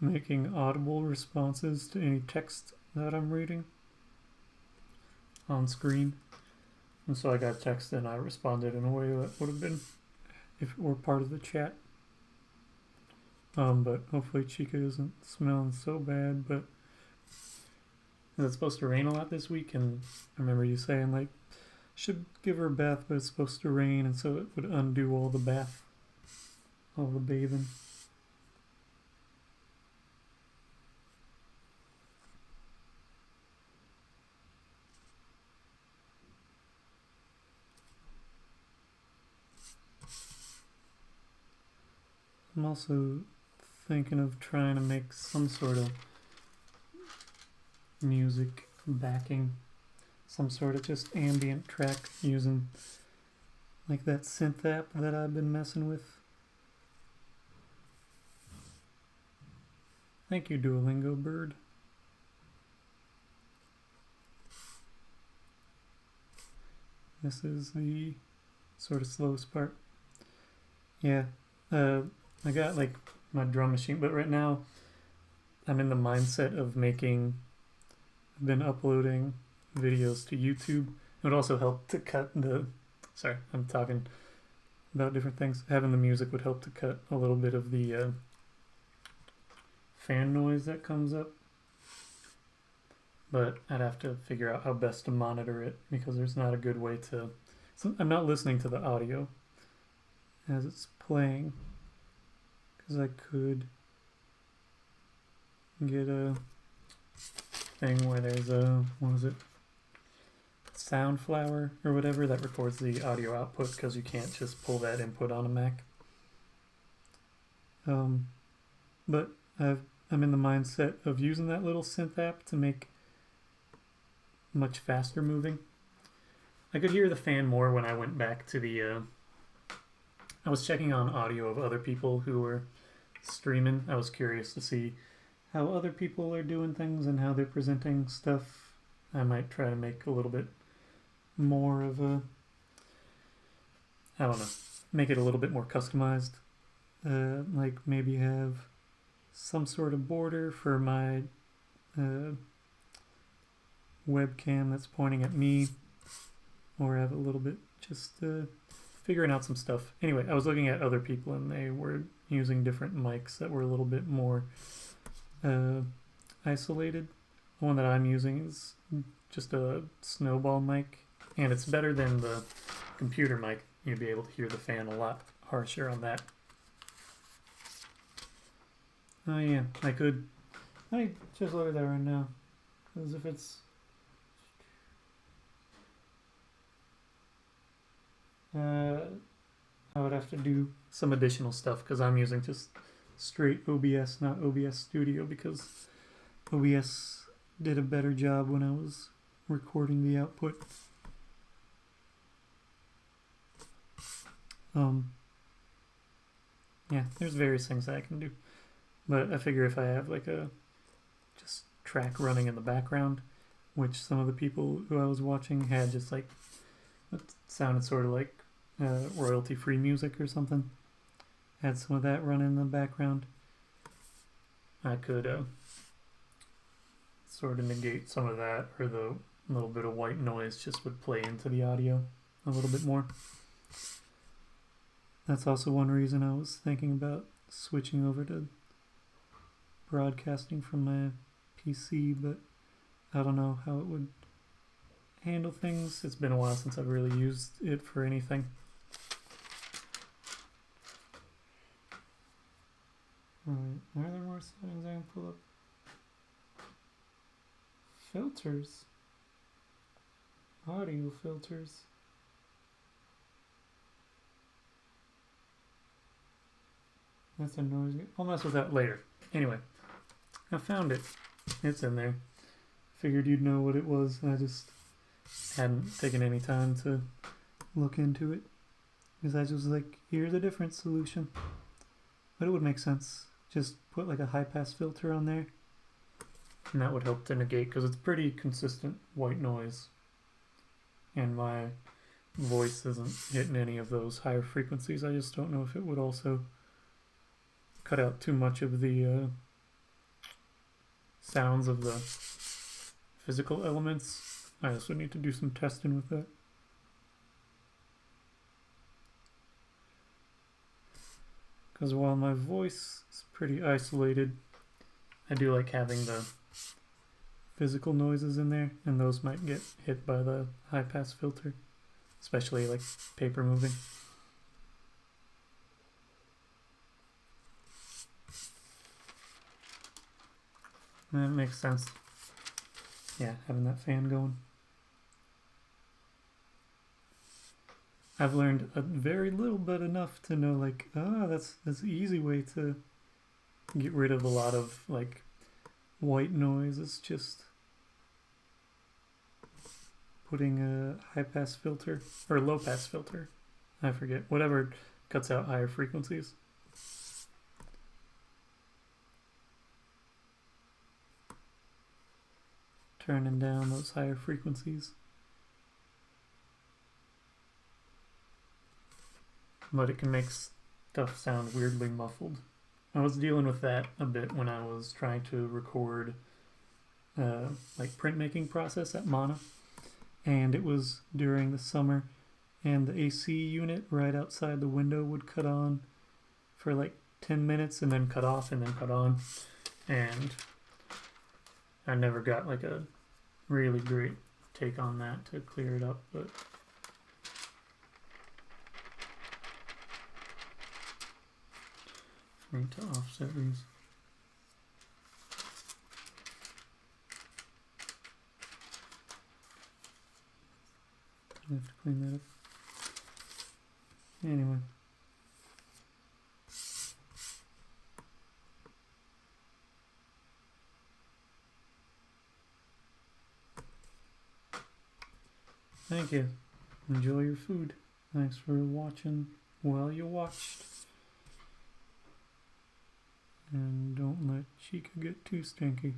making audible responses to any text that I'm reading on screen. And so I got a text and I responded in a way that would have been if it were part of the chat. But hopefully Chica isn't smelling so bad. But is it supposed to rain a lot this week? And I remember you saying like should give her a bath, but it's supposed to rain, and so it would undo all the bathing. I'm also thinking of trying to make some sort of music backing, some sort of just ambient track using like that synth app that I've been messing with. Thank you, Duolingo Bird. This is the sort of slowest part. Yeah, I got like my drum machine, but right now I'm in the mindset of I've been uploading videos to YouTube. It would also help to cut sorry, I'm talking about different things. Having the music would help to cut a little bit of the fan noise that comes up. But I'd have to figure out how best to monitor it because there's not a good way to... So I'm not listening to the audio as it's playing because I could get a thing where there's Soundflower or whatever that records the audio output because you can't just pull that input on a Mac. But I'm in the mindset of using that little synth app to make much faster moving. I could hear the fan more when I went back to the... I was checking on audio of other people who were streaming. I was curious to see how other people are doing things and how they're presenting stuff. I might try to make a little bit more of a... I don't know. Make it a little bit more customized. Like maybe have some sort of border for my webcam that's pointing at me, or have a little bit just figuring out some stuff. Anyway, I was looking at other people and they were using different mics that were a little bit more isolated. The one that I'm using is just a snowball mic, and it's better than the computer mic. You'd be able to hear the fan a lot harsher on that. Oh yeah, I just look at that right now, as if it's... I would have to do some additional stuff because I'm using just straight OBS, not OBS Studio, because OBS did a better job when I was recording the output. Yeah, there's various things that I can do, but I figure if I have like a just track running in the background, which some of the people who I was watching had just like, it sounded sort of like royalty-free music or something. Had some of that run in the background. I could sort of negate some of that, or the little bit of white noise just would play into the audio a little bit more. That's also one reason I was thinking about switching over to broadcasting from my PC, but I don't know how it would handle things. It's been a while since I've really used it for anything. Alright, are there more settings I can pull up? Filters. Audio filters. That's a noise. I'll mess with that later. Anyway, I found it. It's in there. Figured you'd know what it was. I just hadn't taken any time to look into it. Because I just was like, here's a different solution. But it would make sense. Just put like a high pass filter on there. And that would help to negate, because it's pretty consistent white noise and my voice isn't hitting any of those higher frequencies. I just don't know if it would also cut out too much of the sounds of the physical elements. I also need to do some testing with that. Because while my voice is pretty isolated, I do like having the physical noises in there, and those might get hit by the high pass filter, especially like paper moving. That makes sense. Yeah, having that fan going. I've learned a very little but enough to know like, that's an easy way to get rid of a lot of like white noise. It's just putting a high pass filter or low pass filter. I forget. Whatever cuts out higher frequencies. Turning down those higher frequencies. But it can make stuff sound weirdly muffled. I was dealing with that a bit when I was trying to record like printmaking process at Mana, and it was during the summer, and the AC unit right outside the window would cut on for like 10 minutes and then cut off and then cut on, and I never got like a really great take on that to clear it up, but I need to offset these. I have to clean that up. Anyway. Thank you. Enjoy your food. Thanks for watching while you watched. And don't let Chica get too stinky.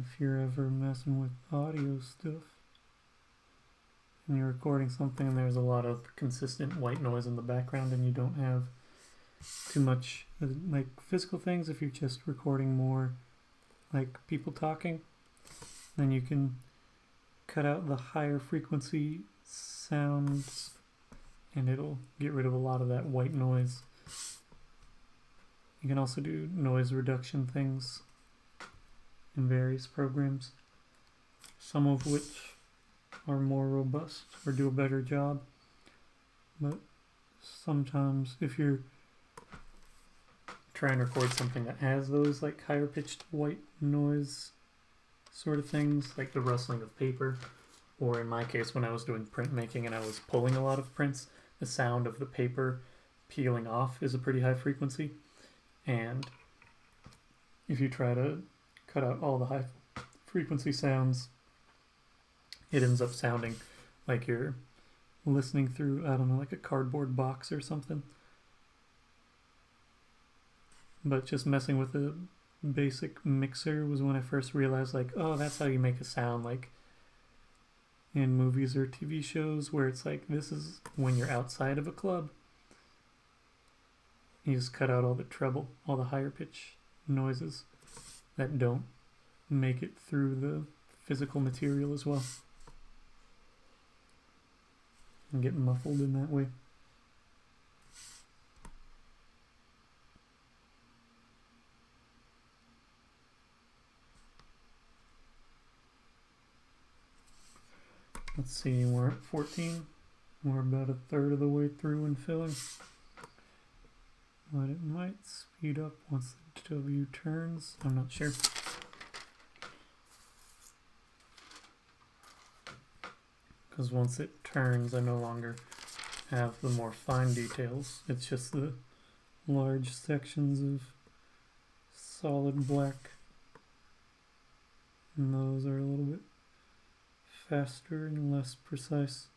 If you're ever messing with audio stuff and you're recording something and there's a lot of consistent white noise in the background and you don't have too much like physical things, if you're just recording more like people talking, then you can cut out the higher frequency sounds and it'll get rid of a lot of that white noise. You can also do noise reduction things in various programs, some of which are more robust or do a better job, but sometimes if you're trying to record something that has those like higher pitched white noise sort of things, like the rustling of paper, or in my case when I was doing printmaking and I was pulling a lot of prints, the sound of the paper peeling off is a pretty high frequency, and if you try to cut out all the high frequency sounds, it ends up sounding like you're listening through, I don't know, like a cardboard box or something. But just messing with a basic mixer was when I first realized, like, oh, that's how you make a sound, like in movies or TV shows where it's like, this is when you're outside of a club. You just cut out all the treble, all the higher pitch noises that don't make it through the physical material as well and get muffled in that way. Let's see, we're at 14. We're about a third of the way through and filling, but it might speed up once the W turns. I'm not sure. Because once it turns, I no longer have the more fine details. It's just the large sections of solid black. And those are a little bit faster and less precise.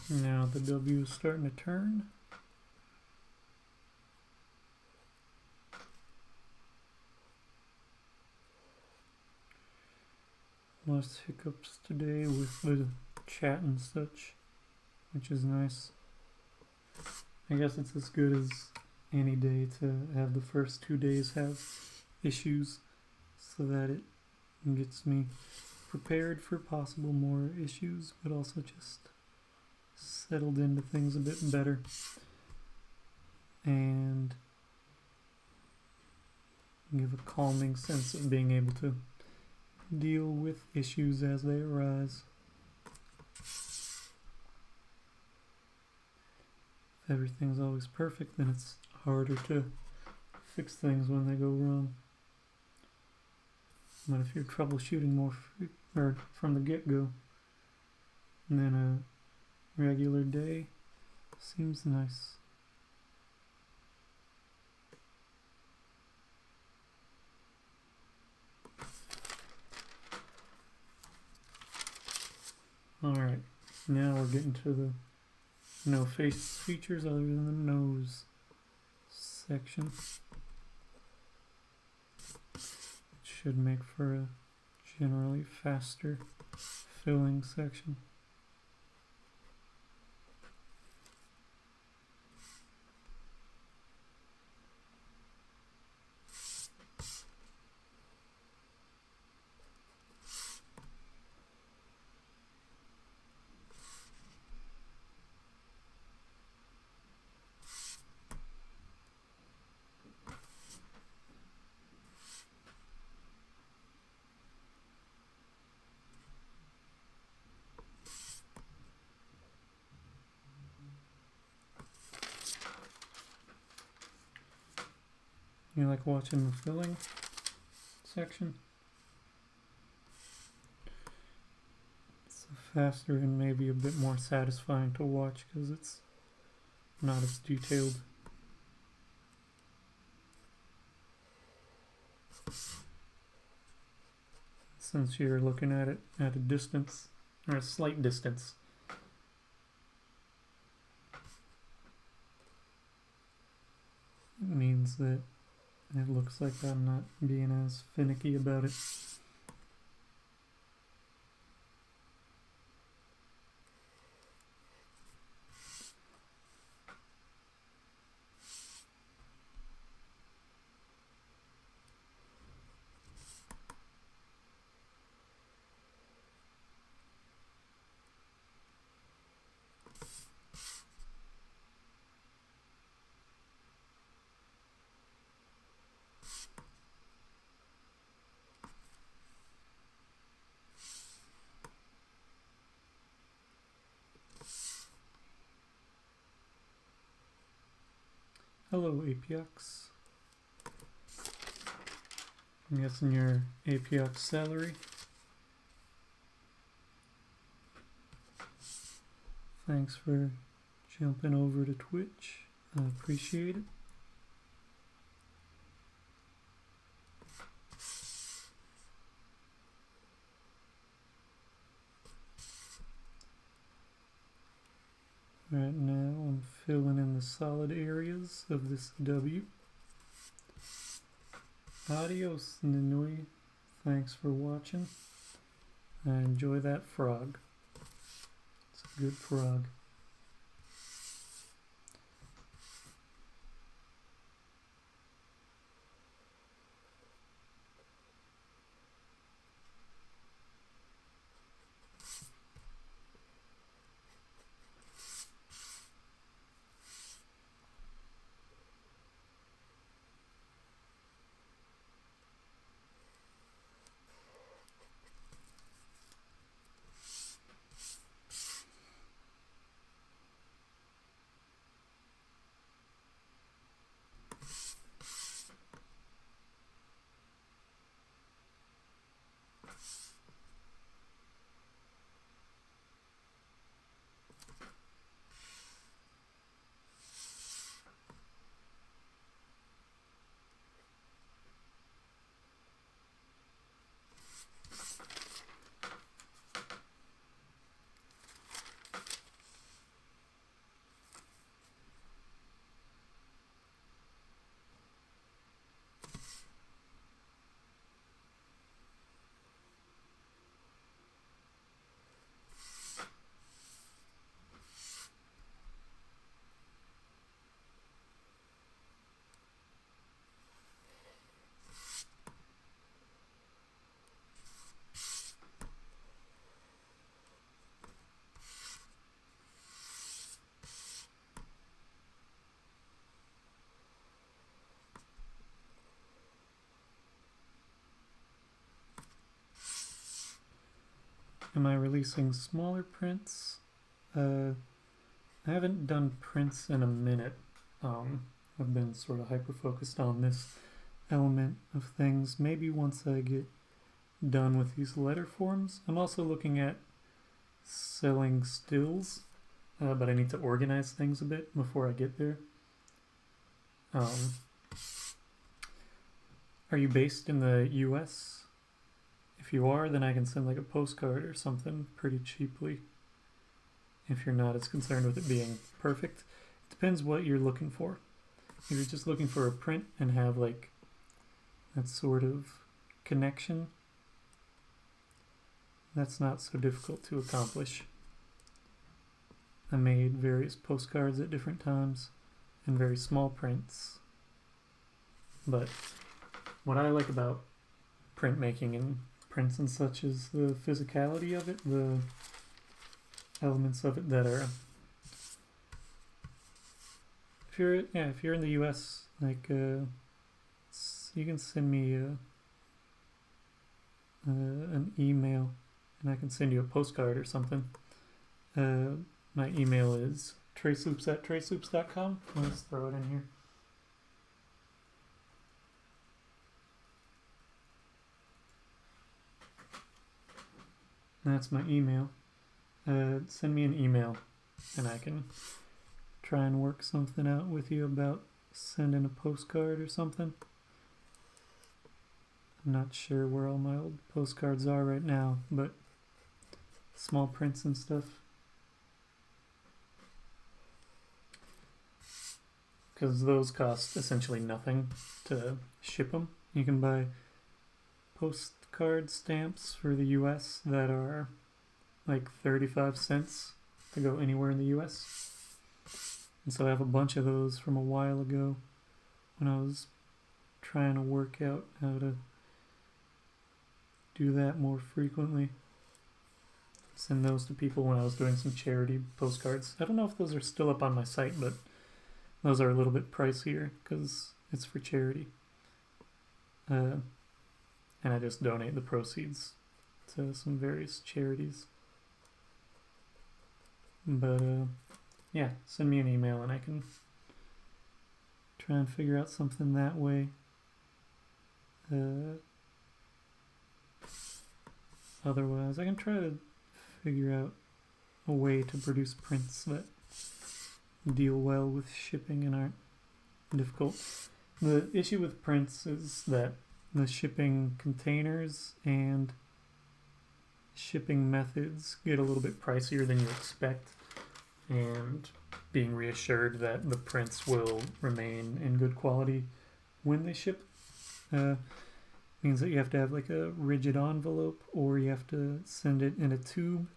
Now the W is starting to turn. Less hiccups today with the chat and such, which is nice. I guess it's as good as any day to have the first 2 days have issues so that it gets me prepared for possible more issues, but also just settled into things a bit better and give a calming sense of being able to deal with issues as they arise. If everything's always perfect, then it's harder to fix things when they go wrong. But if you're troubleshooting more or from the get-go, then a regular day seems nice. Alright, now we're getting to the no face features other than the nose section. It should make for a generally faster filling section. You like watching the filling section? It's faster and maybe a bit more satisfying to watch because it's not as detailed. Since you're looking at it at a distance, or a slight distance. It means that it looks like I'm not being as finicky about it. Hello, APX. I'm guessing you're APX salary. Thanks for jumping over to Twitch. I appreciate it. Right now I'm filling in solid areas of this W. Adios, Ninoi. Thanks for watching. I enjoy that frog. It's a good frog. Am I releasing smaller prints? I haven't done prints in a minute. I've been sort of hyper-focused on this element of things. Maybe once I get done with these letter forms. I'm also looking at selling stills, but I need to organize things a bit before I get there. Are you based in the US? If you are, then I can send like a postcard or something pretty cheaply. If you're not as concerned with it being perfect. It depends what you're looking for. If you're just looking for a print and have like that sort of connection, that's not so difficult to accomplish. I made various postcards at different times and very small prints. But what I like about printmaking and prints and such is the physicality of it, the elements of it that are. If you're in the U.S., like you can send me an email, and I can send you a postcard or something. My email is TraceLoops@traceloops.com. Let's throw it in here. That's my email. Send me an email and I can try and work something out with you about sending a postcard or something. I'm not sure where all my old postcards are right now, but small prints and stuff. Because those cost essentially nothing to ship them. You can buy postcard stamps for the US that are like 35 cents to go anywhere in the US. And so I have a bunch of those from a while ago when I was trying to work out how to do that more frequently. Send those to people when I was doing some charity postcards. I don't know if those are still up on my site, but those are a little bit pricier because it's for charity. And I just donate the proceeds to some various charities. But yeah, send me an email and I can try and figure out something that way. Otherwise, I can try to figure out a way to produce prints that deal well with shipping and aren't difficult. The issue with prints is that the shipping containers and shipping methods get a little bit pricier than you expect. and being reassured that the prints will remain in good quality when they ship. Means that you have to have like a rigid envelope, or you have to send it in a tube,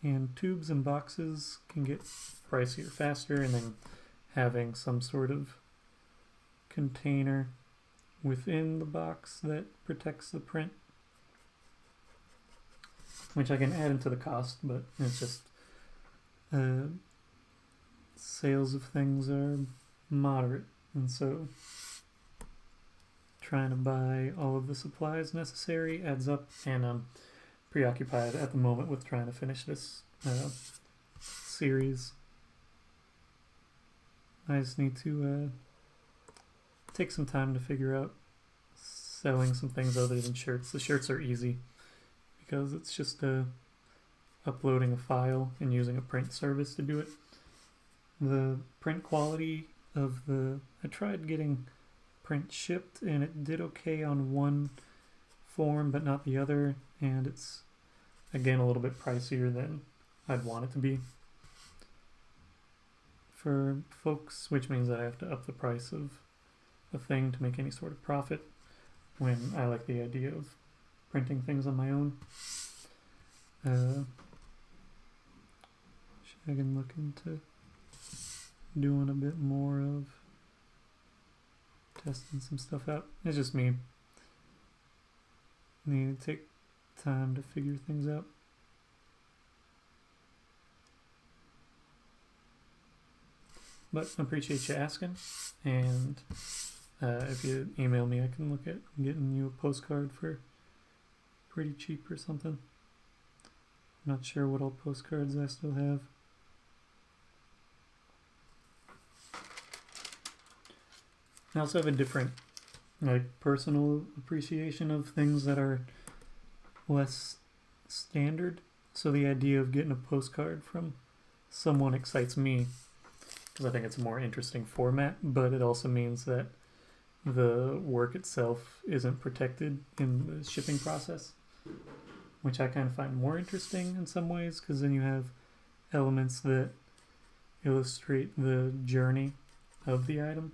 and tubes and boxes can get pricier faster, and then having some sort of container within the box that protects the print, which I can add into the cost, but it's just sales of things are moderate, and so trying to buy all of the supplies necessary adds up, and I'm preoccupied at the moment with trying to finish this series. I just need to take some time to figure out selling some things other than shirts. The shirts are easy because it's just uploading a file and using a print service to do it. The print quality of I tried getting print shipped, and it did okay on one form but not the other, and it's again a little bit pricier than I'd want it to be for folks, which means that I have to up the price of a thing to make any sort of profit, when I like the idea of printing things on my own. I can look into doing a bit more of testing some stuff out. It's just me. Need to take time to figure things out. But I appreciate you asking, and if you email me, I can look at getting you a postcard for pretty cheap or something. I'm not sure what all postcards I still have. I also have a different, personal appreciation of things that are less standard. So the idea of getting a postcard from someone excites me, because I think it's a more interesting format, but it also means that the work itself isn't protected in the shipping process, which I kind of find more interesting in some ways, because then you have elements that illustrate the journey of the item.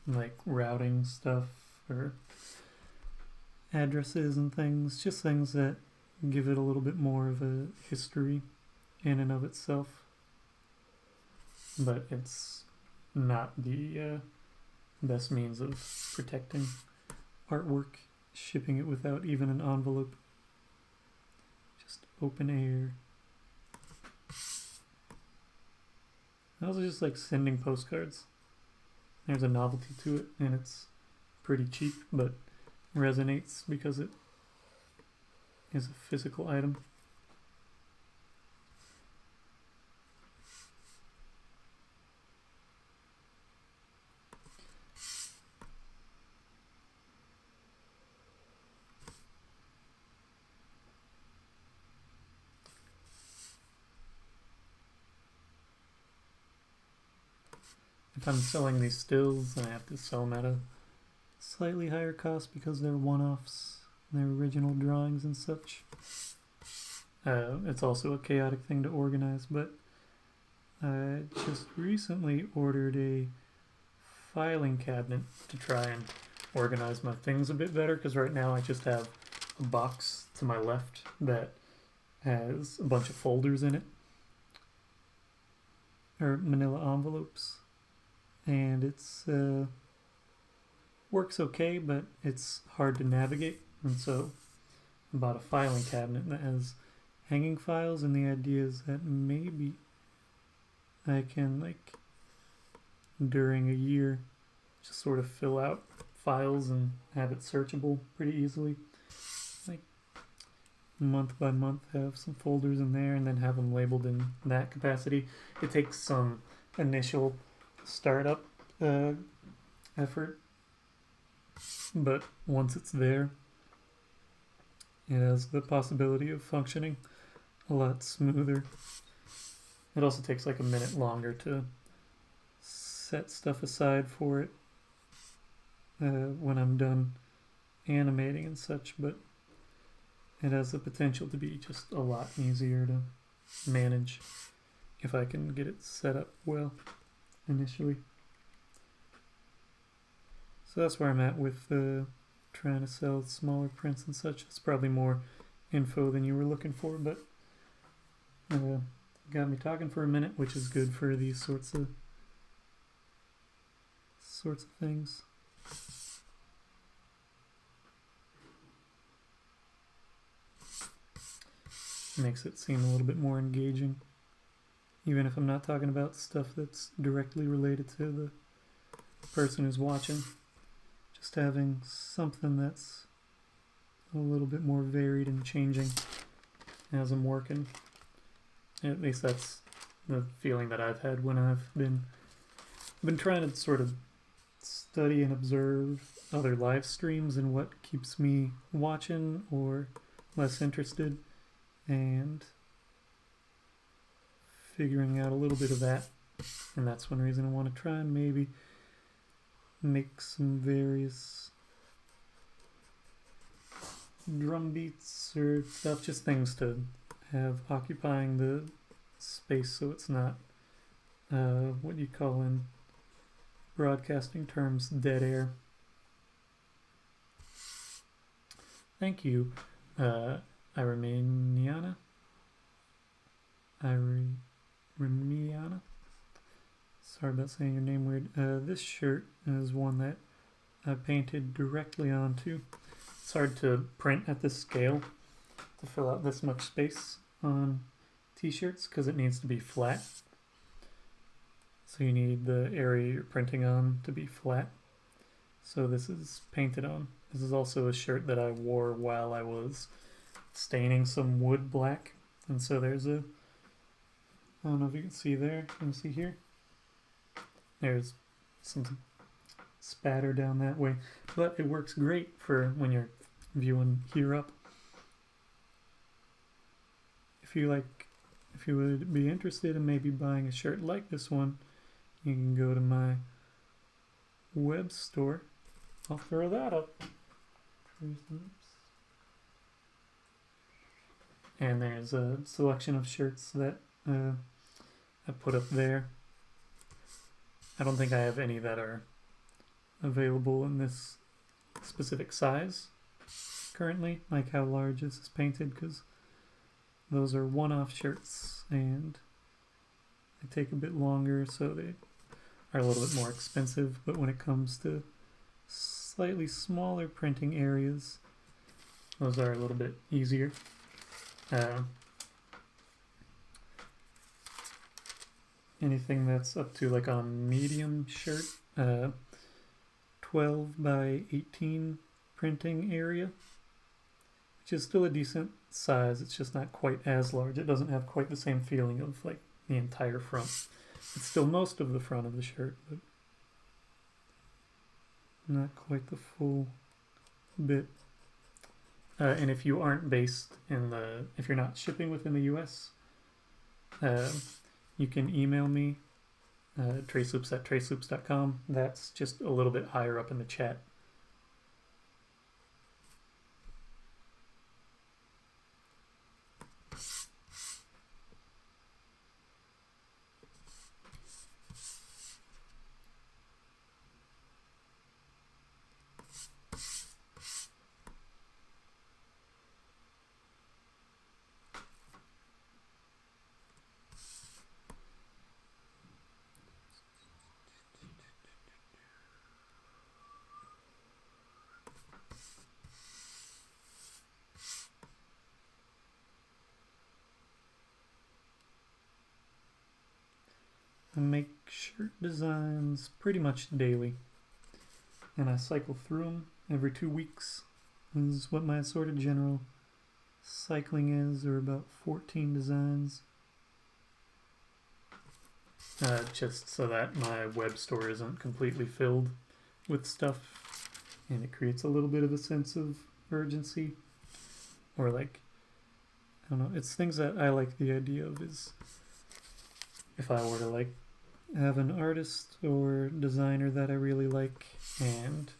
Like routing stuff or addresses and things, just things that give it a little bit more of a history in and of itself. But it's not the best means of protecting artwork, shipping it without even an envelope. Just open air. I also just like sending postcards. There's a novelty to it, and it's pretty cheap, but resonates because it is a physical item. If I'm selling these stills, then I have to sell them at a slightly higher cost because they're one-offs, they're original drawings and such. It's also a chaotic thing to organize, but I just recently ordered a filing cabinet to try and organize my things a bit better, because right now I just have a box to my left that has a bunch of folders in it, or manila envelopes, and it's works okay, but it's hard to navigate, and so I bought a filing cabinet that has hanging files, and the idea is that maybe I can, during a year, just sort of fill out files and have it searchable pretty easily. Month by month, have some folders in there, and then have them labeled in that capacity. It takes some initial startup effort, but once it's there, it has the possibility of functioning a lot smoother. It also takes a minute longer to set stuff aside for it when I'm done animating and such, but it has the potential to be just a lot easier to manage if I can get it set up well initially. So that's where I'm at with trying to sell smaller prints and such. It's probably more info than you were looking for, but got me talking for a minute, which is good for these sorts of things. Makes it seem a little bit more engaging, even if I'm not talking about stuff that's directly related to the person who's watching. Just having something that's a little bit more varied and changing as I'm working. At least that's the feeling that I've had when I've been trying to sort of study and observe other live streams and what keeps me watching or less interested, and figuring out a little bit of that. And that's one reason I want to try and maybe make some various drum beats or stuff, just things to have occupying the space so it's not what you call in broadcasting terms dead air. Thank you, Iremeniana. Sorry about saying your name weird. This shirt is one that I painted directly onto. It's hard to print at this scale to fill out this much space on t-shirts because it needs to be flat. So you need the area you're printing on to be flat. So this is painted on. This is also a shirt that I wore while I was staining some wood black. And so there's I don't know if you can see there. Can you see here? There's some spatter down that way. But it works great for when you're viewing here up. If you would be interested in maybe buying a shirt like this one, you can go to my web store. I'll throw that up. And there's a selection of shirts that I put up there. I don't think I have any that are available in this specific size currently, like how large this is painted, because those are one-off shirts and they take a bit longer, so they are a little bit more expensive. But when it comes to slightly smaller printing areas, those are a little bit easier. Anything that's up to like a medium shirt, 12 by 18 printing area, which is still a decent size. It's just not quite as large. It doesn't have quite the same feeling of like the entire front. It's still most of the front of the shirt, but not quite the full bit. And if you aren't based if you're not shipping within the US, you can email me, TraceLoops@traceloops.com. That's just a little bit higher up in the chat. I make shirt designs pretty much daily, and I cycle through them every 2 weeks. Is what my sort of general cycling is, or about 14 designs. Just so that my web store isn't completely filled with stuff, and it creates a little bit of a sense of urgency, or like, I don't know, it's things that I like the idea of. Is if I were to like have an artist or designer that I really like, and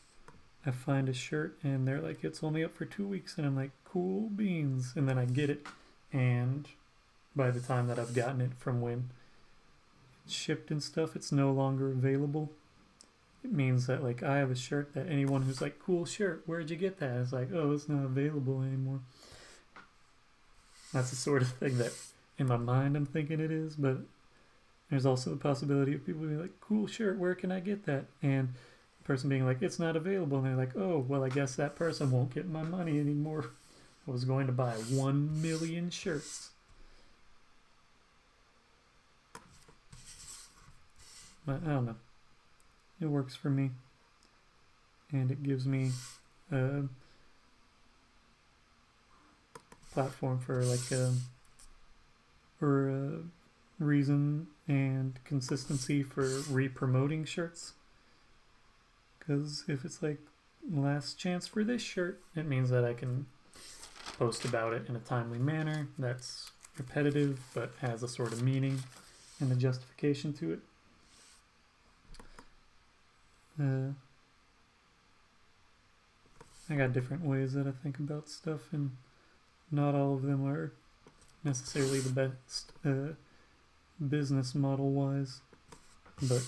I find a shirt and they're like, it's only up for 2 weeks, and I'm like, cool beans, and then I get it, and by the time that I've gotten it from when it's shipped and stuff, it's no longer available. It means that like I have a shirt that anyone who's like, cool shirt, where'd you get that? It's like, oh, it's not available anymore. That's the sort of thing that in my mind I'm thinking it is, but there's also the possibility of people being like, cool shirt, where can I get that? And the person being like, it's not available, and they're like, oh, well, I guess that person won't get my money anymore. I was going to buy 1 million shirts. But I don't know. It works for me. And it gives me a platform for like a reason and consistency for re-promoting shirts. Because if it's like last chance for this shirt, it means that I can post about it in a timely manner that's repetitive but has a sort of meaning and a justification to it. I got different ways that I think about stuff, and not all of them are necessarily the best business model wise, but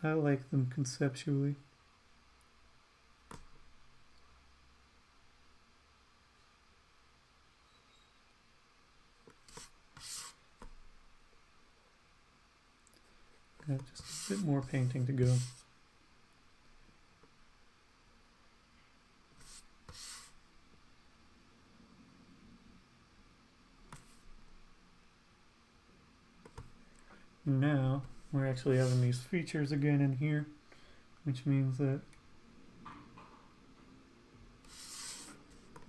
I like them conceptually. Got just a bit more painting to go. Now we're actually having these features again in here, which means that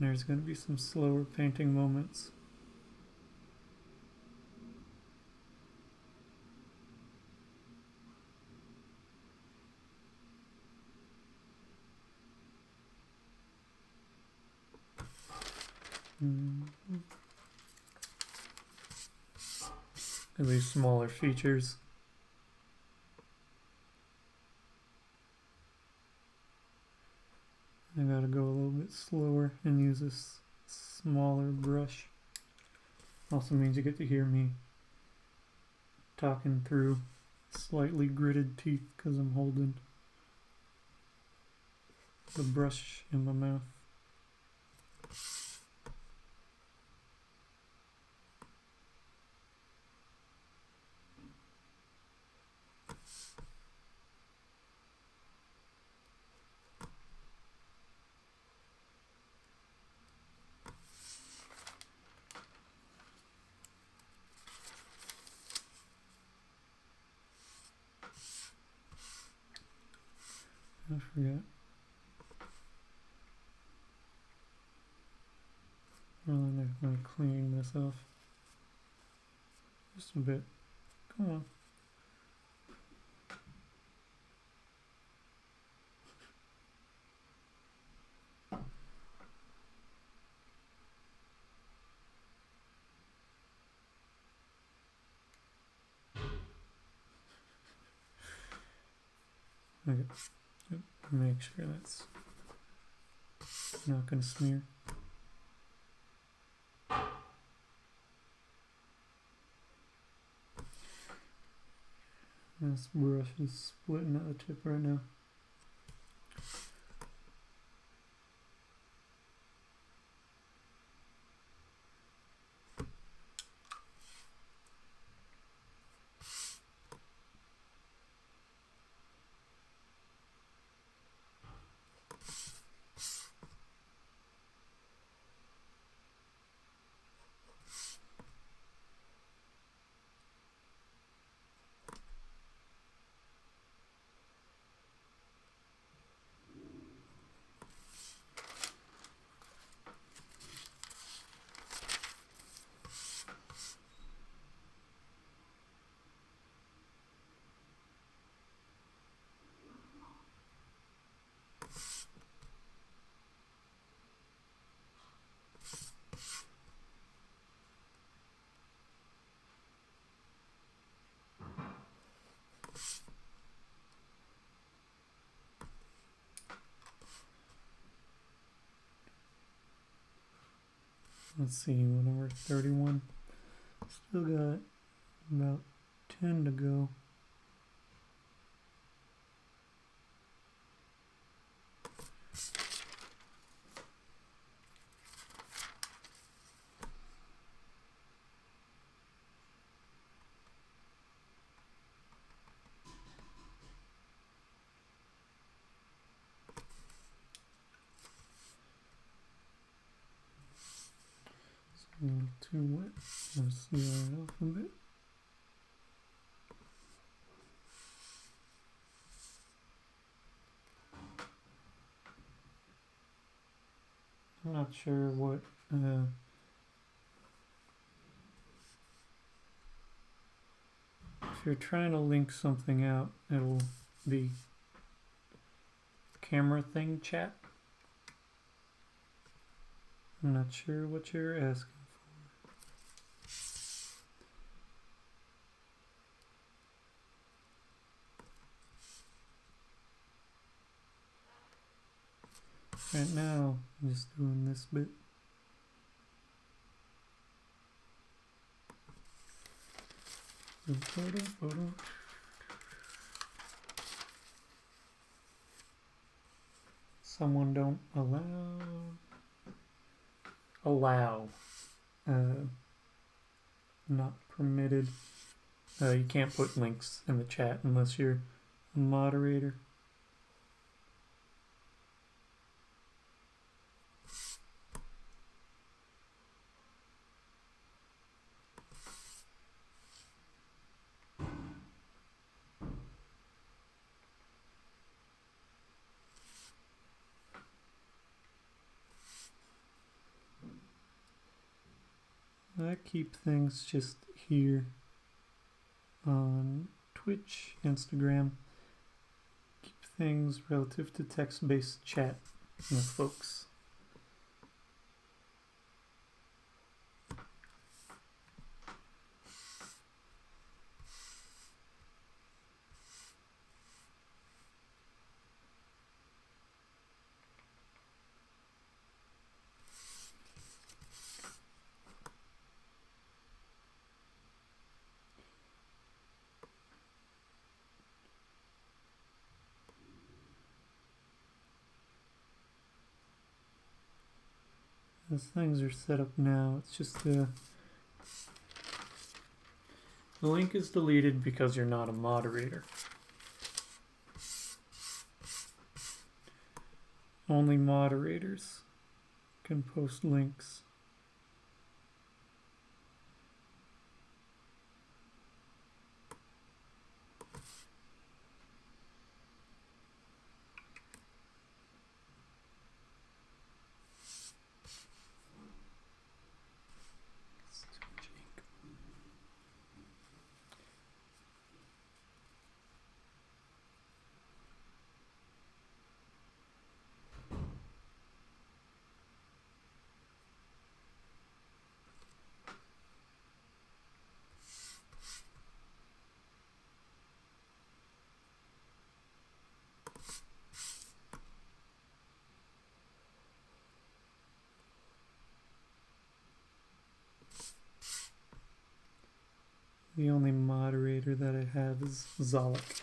there's going to be some slower painting moments. At least smaller features. I gotta go a little bit slower and use this smaller brush. Also means you get to hear me talking through slightly gritted teeth because I'm holding the brush in my mouth. I forgot. Well, I'm cleaning this off just a bit. Come on. Okay. Make sure that's not going to smear. This brush is splitting at the tip right now. Let's see, when we're 31. Still got about 10 to go. A little too wet. Let's see that off a bit. I'm not sure what if you're trying to link something out, it'll be camera thing chat. I'm not sure what you're asking. Right now, I'm just doing this bit. Someone don't allow not permitted. You can't put links in the chat unless you're a moderator. I keep things just here on Twitch, Instagram. Keep things relative to text-based chat with folks. As things are set up now, it's just the link is deleted because you're not a moderator. Only moderators can post links. The only moderator that I have is Zolek.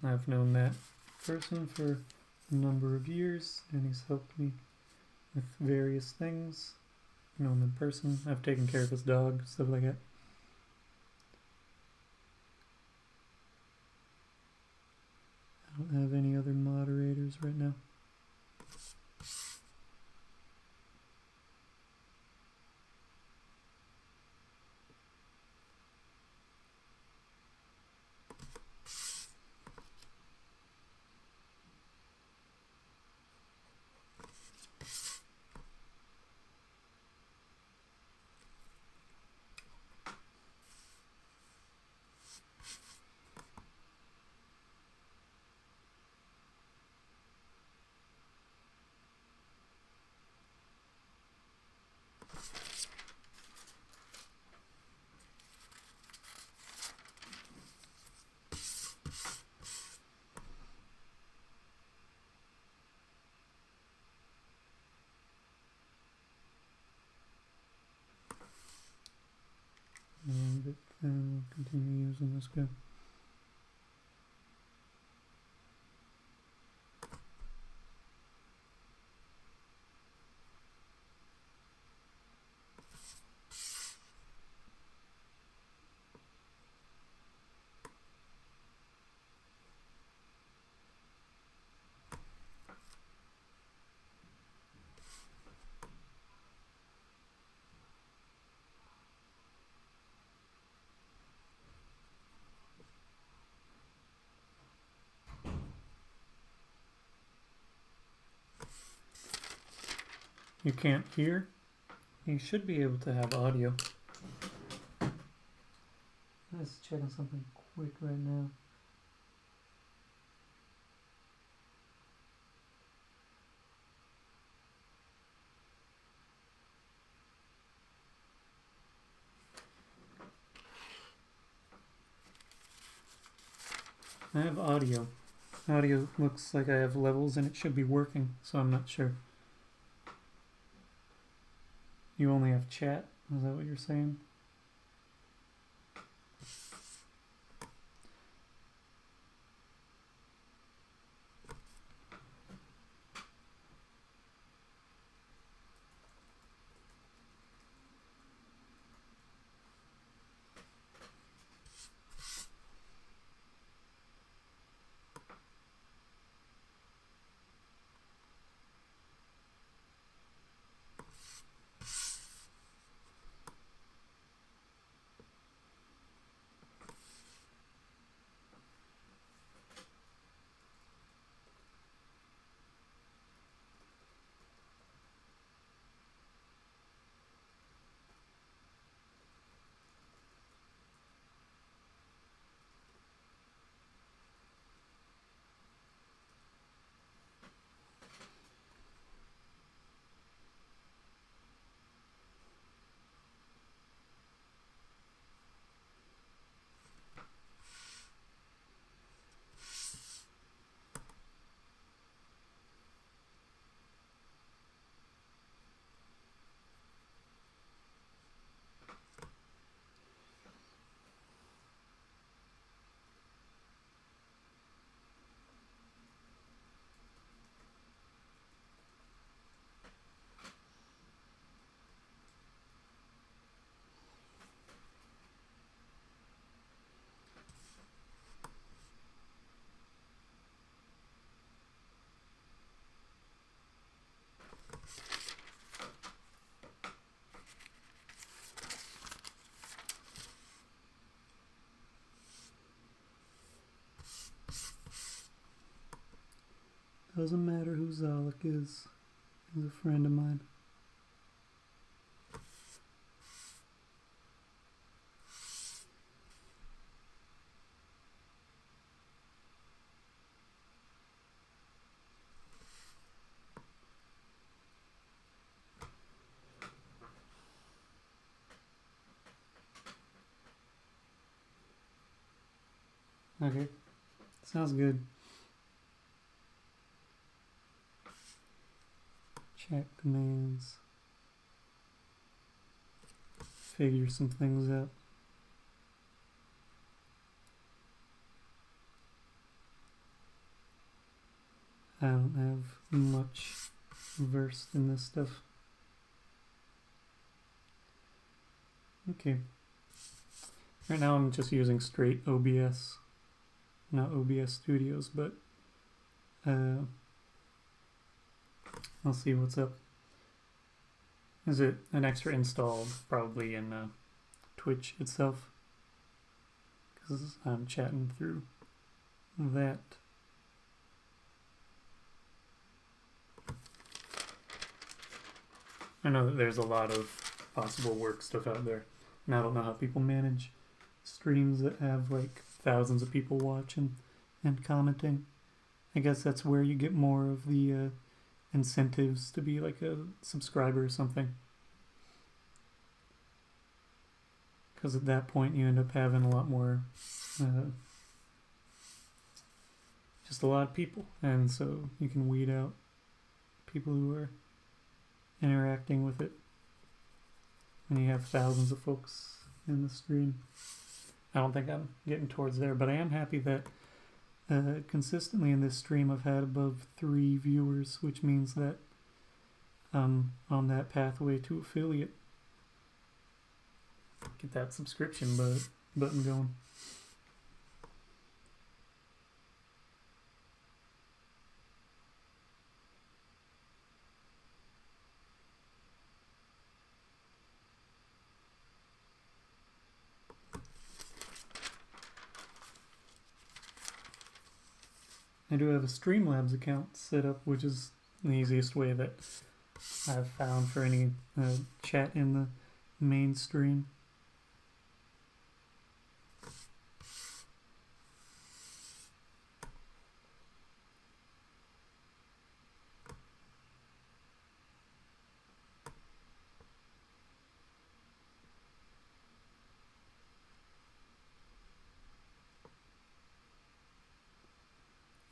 I've known that person for a number of years, and he's helped me with various things. I know him in person. I've taken care of his dog, stuff like that. I don't have any other moderators right now. it, then we'll continue using this guy. You can't hear? You should be able to have audio. Let's check on something quick right now. I have audio. Audio looks like I have levels and it should be working, so I'm not sure. You only have chat? Is that what you're saying? Doesn't matter who Zalek is. He's a friend of mine. Okay, sounds good. Check commands. Figure some things out. I don't have much versed in this stuff. Okay. Right now I'm just using straight OBS. Not OBS Studios, but I'll see what's up. Is it an extra install probably in Twitch itself? Because I'm chatting through that. I know that there's a lot of possible work stuff out there, and I don't know how people manage streams that have like thousands of people watching and commenting. I guess that's where you get more of the incentives to be like a subscriber or something. Because at that point you end up having a lot more, just a lot of people. And so you can weed out people who are interacting with it. When you have thousands of folks in the stream. I don't think I'm getting towards there, but I am happy that consistently in this stream I've had above 3 viewers, which means that I'm on that pathway to affiliate. Get that subscription button going. I do have a Streamlabs account set up, which is the easiest way that I've found for any chat in the main stream.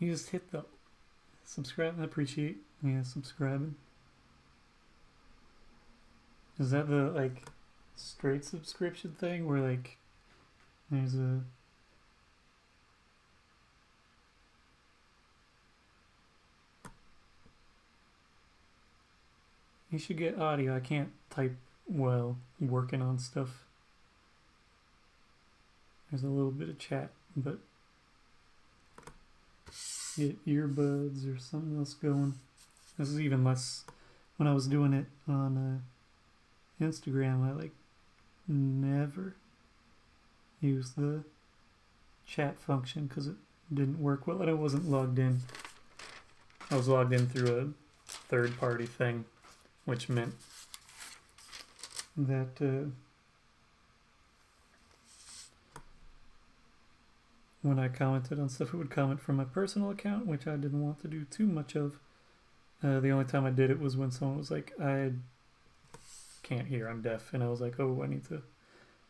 You just hit the subscribe. I appreciate subscribing. Is that the like straight subscription thing where like there's a you should get audio. I can't type well working on stuff. There's a little bit of chat, but get earbuds or something else going. This is even less. When I was doing it on Instagram, I like never used the chat function because it didn't work well and I wasn't logged in. I was logged in through a third-party thing, which meant that when I commented on stuff, it would comment from my personal account, which I didn't want to do too much of. The only time I did it was when someone was like, I can't hear, I'm deaf. And I was like, oh, I need to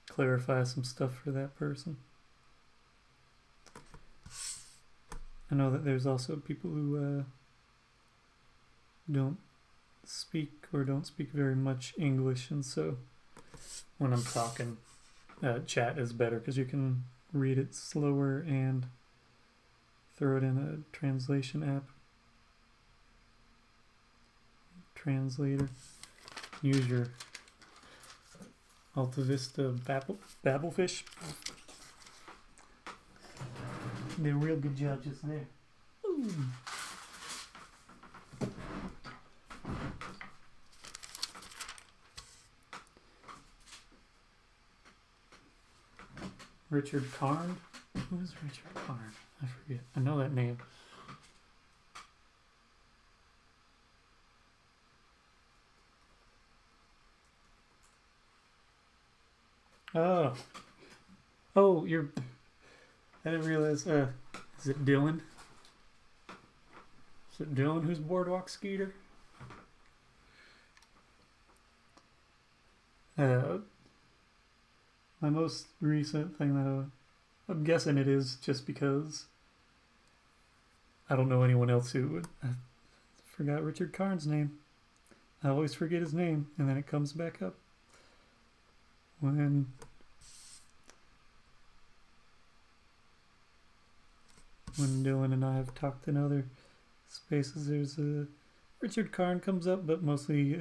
clarify some stuff for that person. I know that there's also people who don't speak very much English. And so when I'm talking, chat is better because you can read it slower and throw it in a translation app. Translator. Use your Alta Vista Babelfish. They're real good judges there. Ooh. Richard Karn? Who is Richard Karn? I forget. I know that name. Oh. Oh, you're... I didn't realize... is it Dylan? Is it Dylan who's Boardwalk Skeeter? My most recent thing that I'm guessing it is just because I don't know anyone else who would. I forgot Richard Karn's name. I always forget his name, and then it comes back up. When Dylan and I have talked in other spaces, there's Richard Karn comes up, but mostly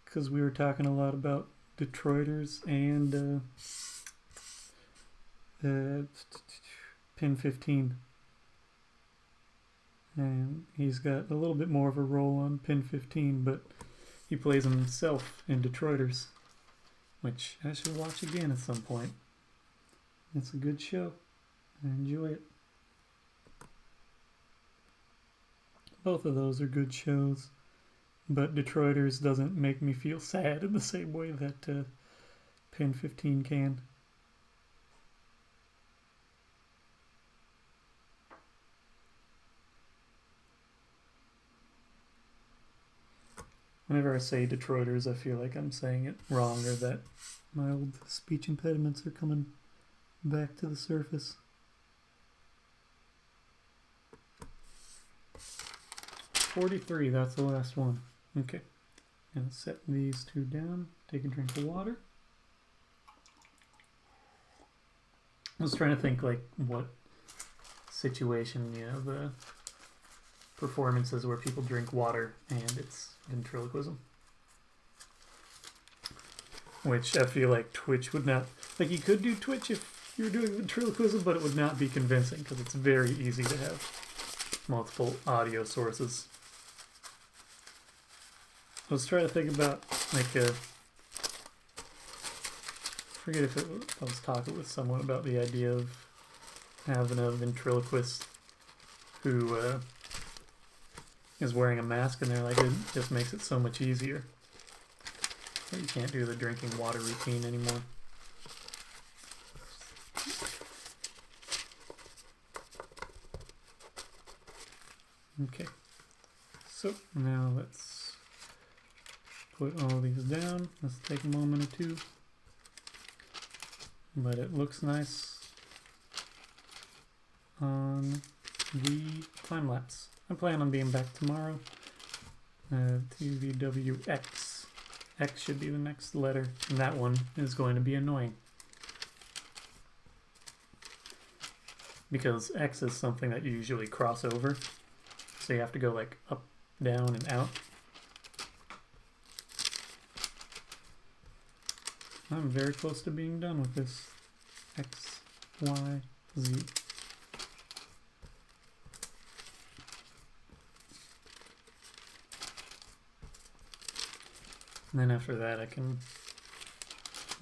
because we were talking a lot about Detroiters and Pin 15. And he's got a little bit more of a role on Pin 15, but he plays himself in Detroiters, which I should watch again at some point. It's a good show. I enjoy it. Both of those are good shows, but Detroiters doesn't make me feel sad in the same way that Pin 15 can. Whenever I say Detroiters, I feel like I'm saying it wrong or that my old speech impediments are coming back to the surface. 43, that's the last one. Okay. Gonna set these two down, take a drink of water. I was trying to think like what situation, the performances where people drink water and it's ventriloquism. Which I feel like Twitch would not... Like, you could do Twitch if you're doing ventriloquism, but it would not be convincing because it's very easy to have multiple audio sources. I was trying to think about, like, I forget if I was talking with someone about the idea of having a ventriloquist who is wearing a mask, and they're like, it just makes it so much easier. You can't do the drinking water routine anymore. Okay, so now let's put all these down. Let's take a moment or two, but it looks nice on the time lapse. I plan on being back tomorrow. TVWX. X should be the next letter, and that one is going to be annoying. Because X is something that you usually cross over, so you have to go like up, down, and out. I'm very close to being done with this. X, Y, Z. And then after that I can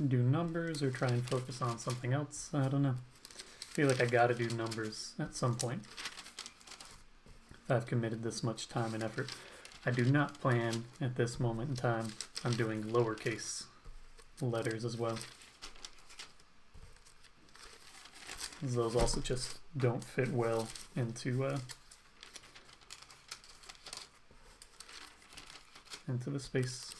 do numbers or try and focus on something else. I don't know. I feel like I gotta do numbers at some point. If I've committed this much time and effort. I do not plan at this moment in time on doing lowercase letters as well. As those also just don't fit well into the space.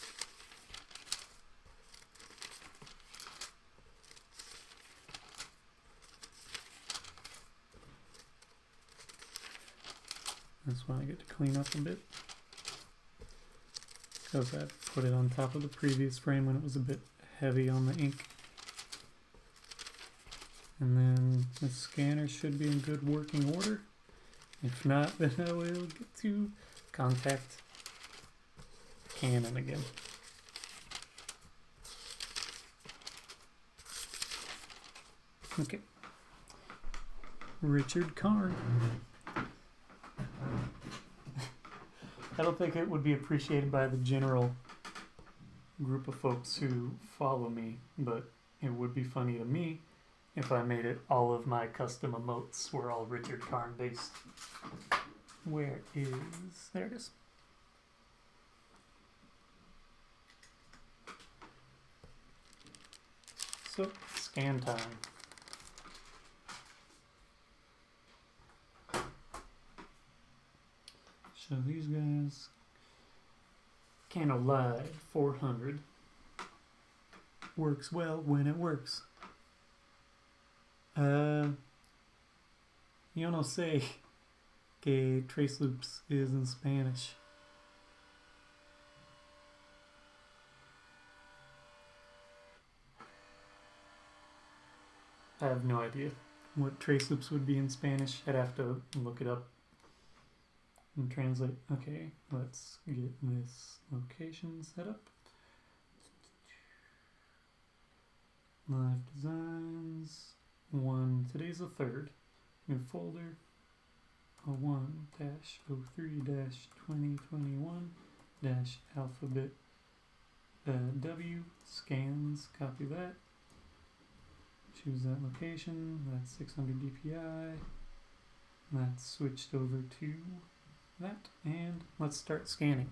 That's why I get to clean up a bit. Because I put it on top of the previous frame when it was a bit heavy on the ink. And then the scanner should be in good working order. If not, then I will get to contact Canon again. Okay. Richard Karn. I don't think it would be appreciated by the general group of folks who follow me, but it would be funny to me if I made it all of my custom emotes were all Richard Karn based. Where is... there it is. So, scan time. So these guys, Cano Live 400 works well when it works. Yo no sé que TraceLoops is in Spanish. I have no idea what TraceLoops would be in Spanish. I'd have to look it up and translate. Okay, let's get this location set up. Live designs. Today's the 3rd. New folder. 1-03-2021-alphabet W. Scans. Copy that. Choose that location. That's 600 dpi. That's switched over to that, and let's start scanning.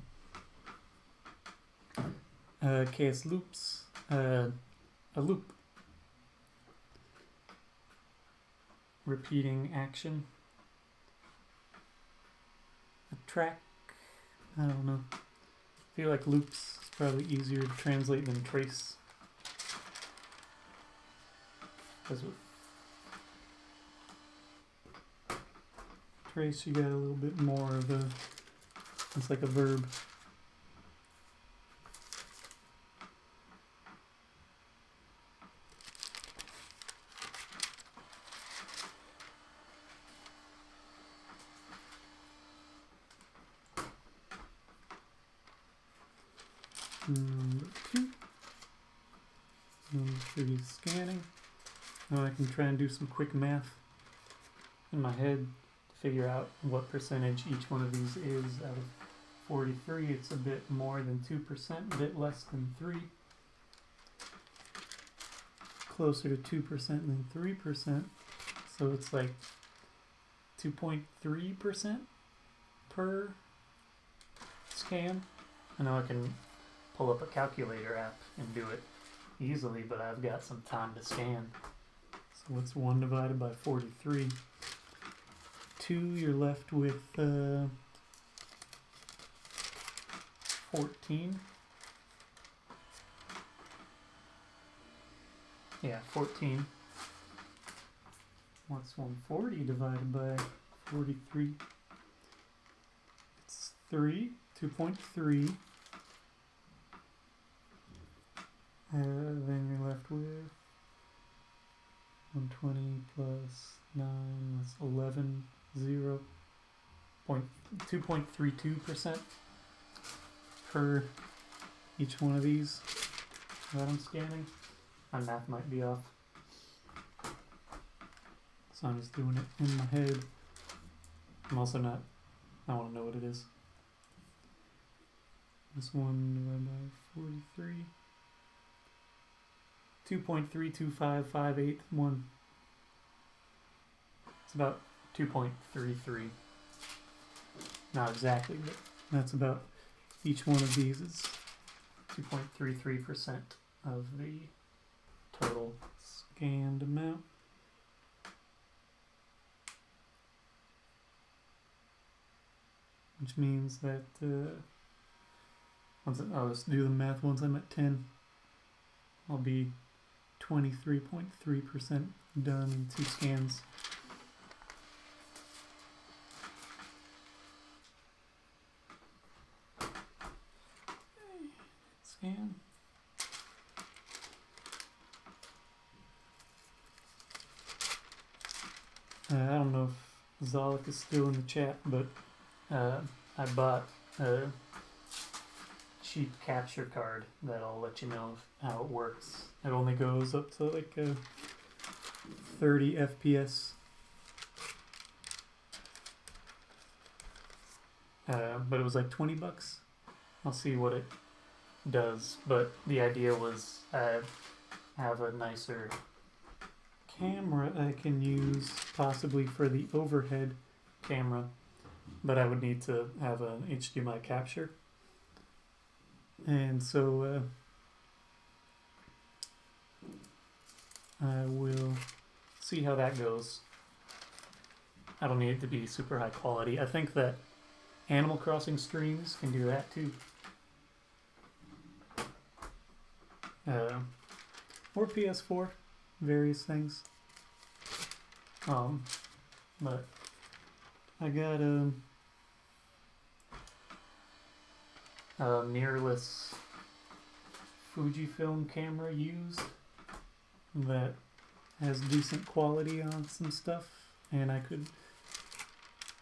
KS loops, a loop, repeating action, a track. I don't know. I feel like loops is probably easier to translate than trace. Because with trace, you got a little bit more of a, it's like a verb. Number 2. Number 3 is scanning. Now I can try and do some quick math in my head to figure out what percentage each one of these is out of 43. It's a bit more than 2%, a bit less than 3. Closer to 2% than 3%. So it's like 2.3% per scan. I know I can pull up a calculator app and do it easily, but I've got some time to scan. So what's 1 divided by 43? 2, you're left with 14. Yeah, 14. What's 140 divided by 43? It's 3, 2.3. Then you're left with 120 plus 9, that's 11, 2.32% per each one of these that I'm scanning. My math might be off, so I'm just doing it in my head. I'm also not, I want to know what it is. This 1 divided by 43. 2.325581. It's about 2.33. Not exactly, but that's about each one of these is 2.33% of the total scanned amount. Which means that I'll just do the math once I'm at 10. I'll be 23.3% done in 2 scans. Scan. I don't know if Zolik is still in the chat, but I bought a cheap capture card that'll let you know how it works. It only goes up to like 30 FPS. But it was like $20. I'll see what it does. But the idea was I have a nicer camera I can use possibly for the overhead camera, but I would need to have an HDMI capture. And so I will see how that goes. I don't need it to be super high quality. I think that Animal Crossing streams can do that too. Or PS4, various things. But I got a mirrorless Fujifilm camera used that has decent quality on some stuff, and I could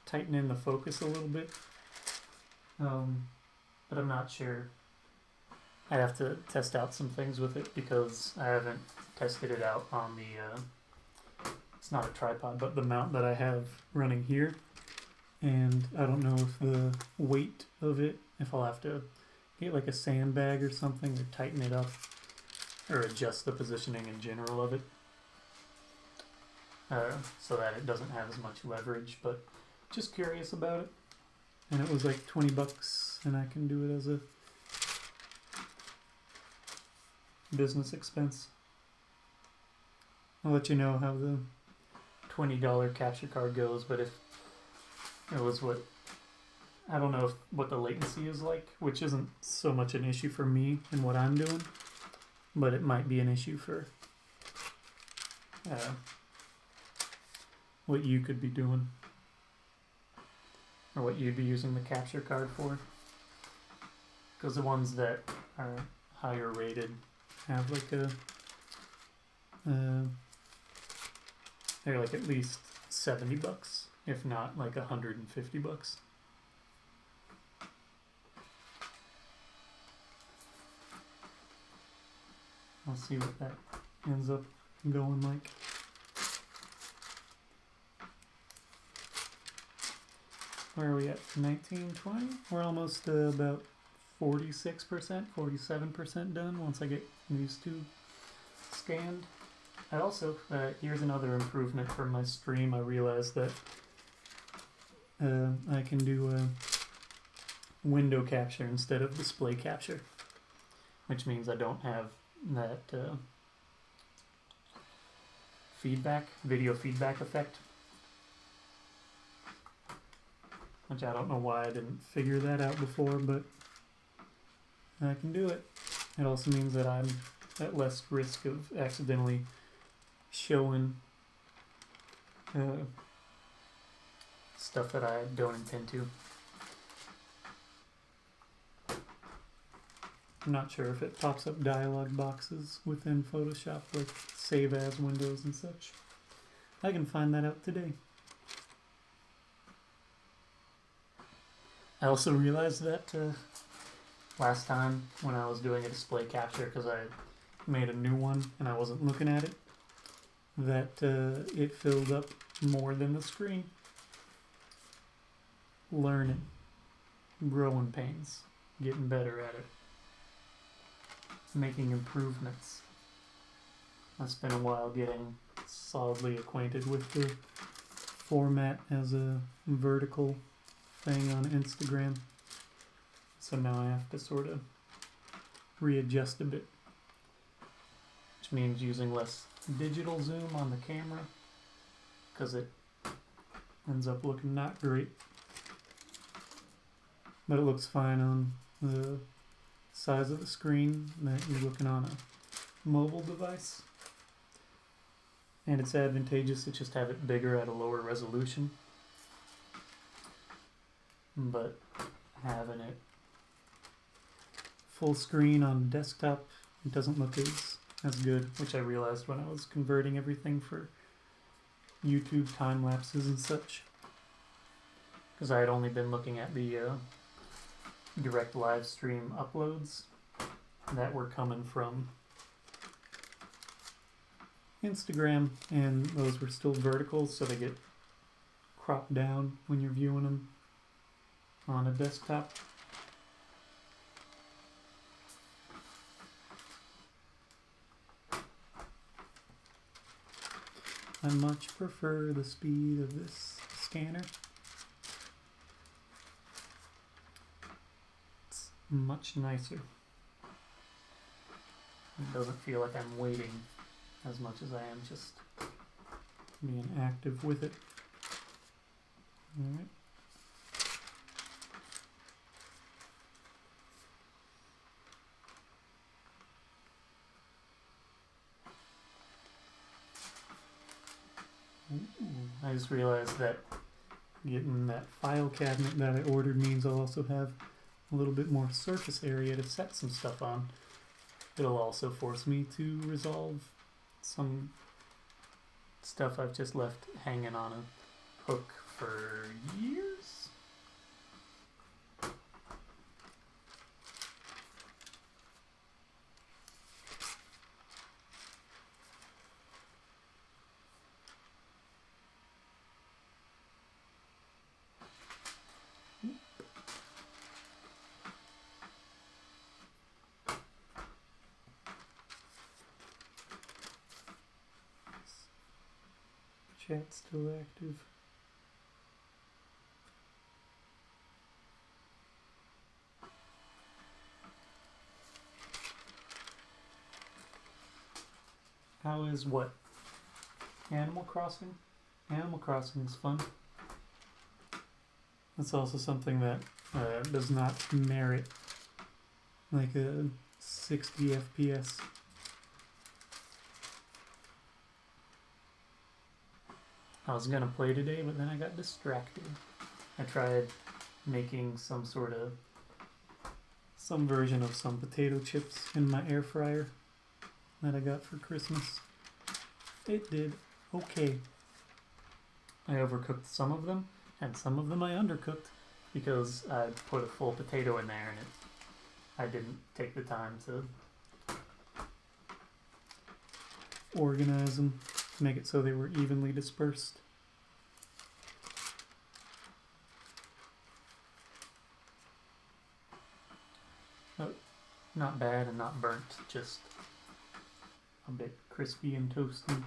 tighten in the focus a little bit. But I'm not sure. I have to test out some things with it because I haven't tested it out on the it's not a tripod, but the mount that I have running here, and I don't know if the weight of it, if I'll have to get like a sandbag or something to tighten it up or adjust the positioning in general of it so that it doesn't have as much leverage. But just curious about it, and it was like $20, and I can do it as a business expense. I'll let you know how the $20 capture card goes, but if it was what, I don't know what the latency is like, which isn't so much an issue for me and what I'm doing, but it might be an issue for what you could be doing, or what you'd be using the capture card for. Because the ones that are higher rated have like a they're like at least $70, if not like $150. I'll see what that ends up going like. Where are we at? 1920? We're almost about 46%, 47% done once I get these two scanned. I also, here's another improvement from my stream. I realized that I can do window capture instead of display capture, which means I don't have that video feedback effect, which I don't know why I didn't figure that out before, but I can do it. It also means that I'm at less risk of accidentally showing stuff that I don't intend to. I'm not sure if it pops up dialog boxes within Photoshop, like save as windows and such. I can find that out today. I also realized that last time when I was doing a display capture, because I made a new one and I wasn't looking at it, that it filled up more than the screen. Learning, growing pains, getting better at it, making improvements. I spent a while getting solidly acquainted with the format as a vertical thing on Instagram, so now I have to sort of readjust a bit, which means using less digital zoom on the camera because it ends up looking not great, but it looks fine on the size of the screen that you're looking on a mobile device, and it's advantageous to just have it bigger at a lower resolution, but having it full screen on desktop, it doesn't look as good, which I realized when I was converting everything for YouTube time lapses and such, because I had only been looking at the direct live stream uploads that were coming from Instagram, and those were still vertical, so they get cropped down when you're viewing them on a desktop. I much prefer the speed of this scanner. It's much nicer. It doesn't feel like I'm waiting as much as I am just being active with it. Alright. I just realized that getting that file cabinet that I ordered means I'll also have a little bit more surface area to set some stuff on. It'll also force me to resolve some stuff I've just left hanging on a hook for years. Chat's still active. How is what? Animal Crossing? Animal Crossing is fun. That's also something that does not merit like a 60 FPS. I was gonna play today, but then I got distracted. I tried making some version of some potato chips in my air fryer that I got for Christmas. It did okay. I overcooked some of them, and some of them I undercooked because I put a full potato in there and I didn't take the time to organize them to make it so they were evenly dispersed. Oh, not bad and not burnt, just a bit crispy and toasty.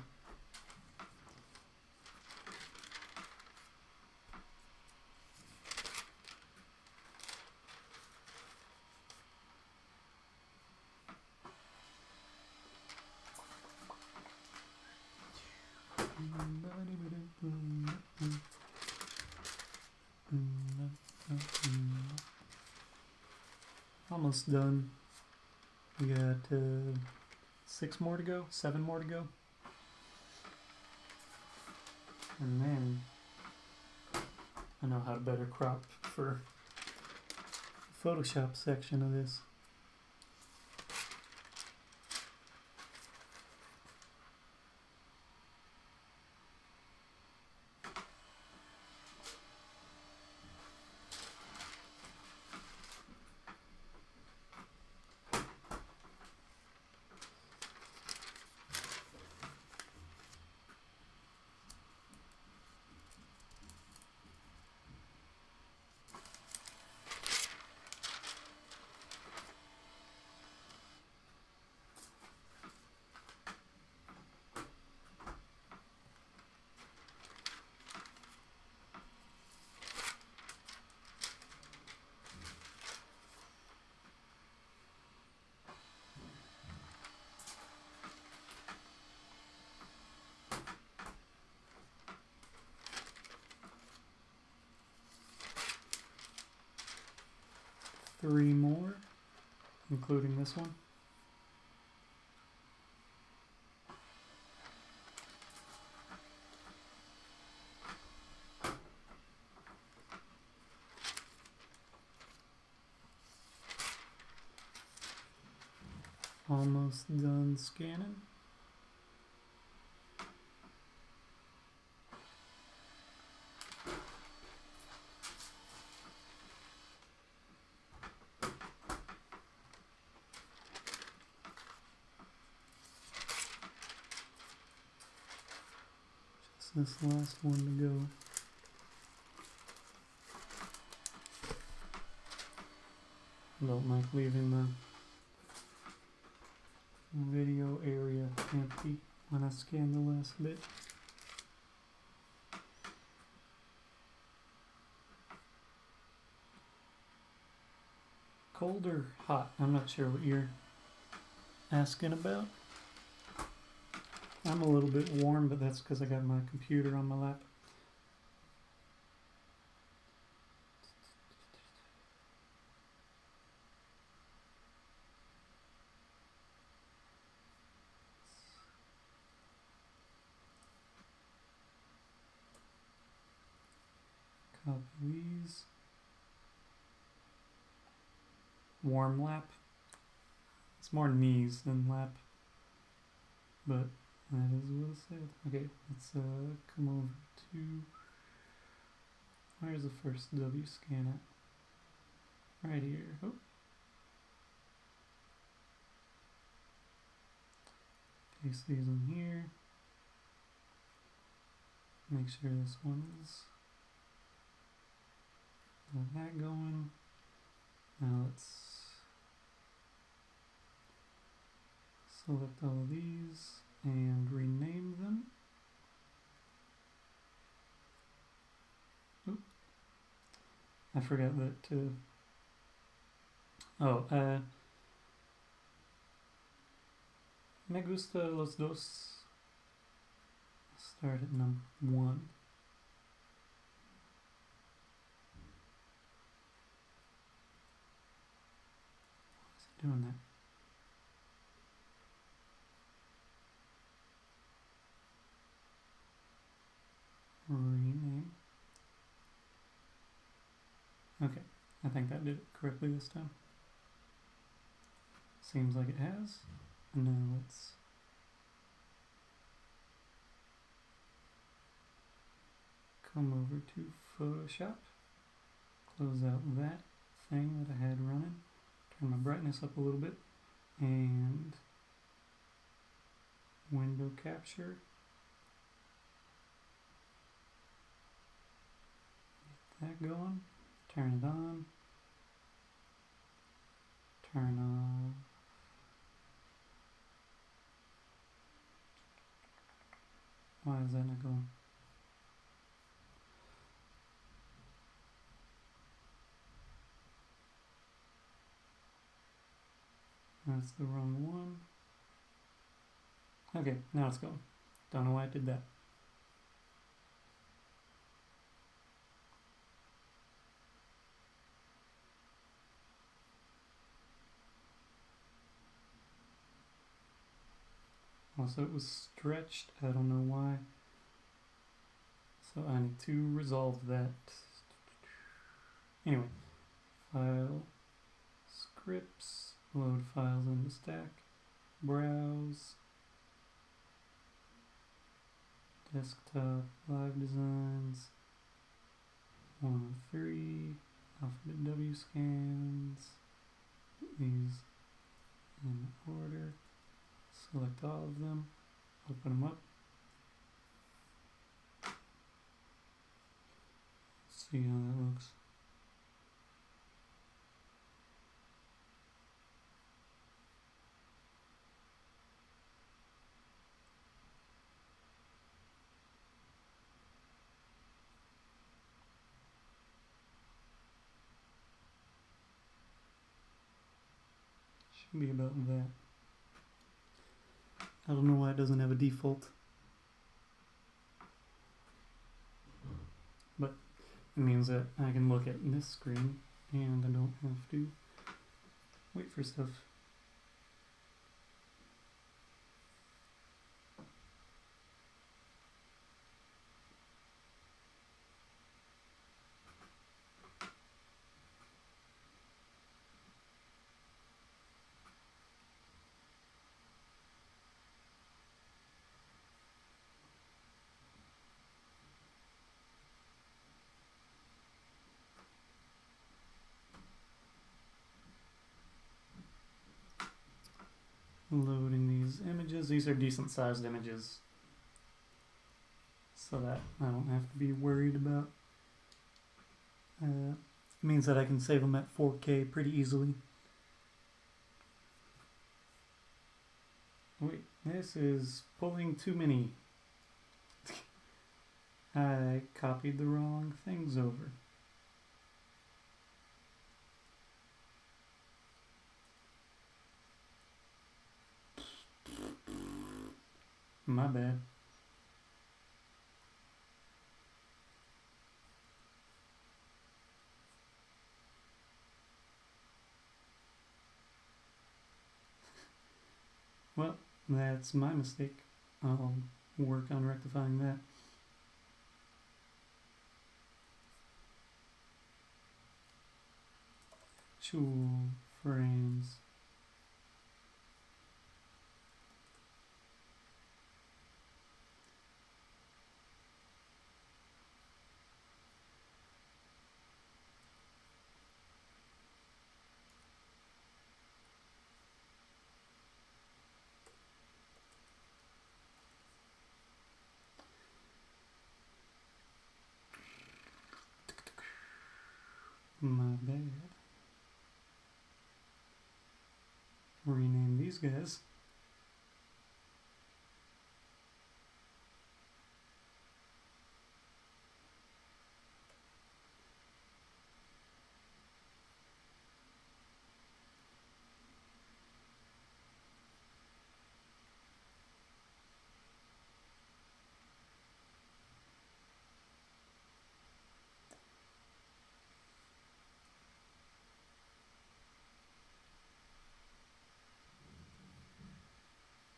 Almost done. We got 6 more to go, 7 more to go. And then I know how to better crop for the Photoshop section of this. Three more, including this one. Almost done scanning. Just this last one to go. Don't like leaving the video area empty when I scan the last bit. Cold or hot? I'm not sure what you're asking about. I'm a little bit warm, but that's because I got my computer on my lap. Copy these. Warm lap. It's more knees than lap, but that is what it said. Okay, let's come over to, where's the first W scan at? Right here. Oh. Paste these in here. Make sure this one's got that going. Now let's select all of these and rename them. Oop. I forgot that me gusta los dos. Start at number 1. Why is it doing that? Rename. Okay, I think that did it correctly this time. Seems like it has. And now let's come over to Photoshop, close out that thing that I had running, turn my brightness up a little bit, and window capture. Get that going. Turn it on. Turn off. Why is that not going? That's the wrong one. Okay, now it's going. Don't know why I did that. Also, it was stretched. I don't know why. So I need to resolve that. Anyway, file, scripts, load files in the stack, browse, desktop, live designs, 103, alphabet W scans, these in order, select all of them, open them up, see how that looks. Should be about that. I don't know why it doesn't have a default. But it means that I can look at this screen and I don't have to wait for stuff. Loading these images. These are decent sized images, so that I don't have to be worried about. It means that I can save them at 4K pretty easily. Wait, this is pulling too many. I copied the wrong things over. My bad. Well, that's my mistake. I'll work on rectifying that. Actual frames. My bad. Rename these guys.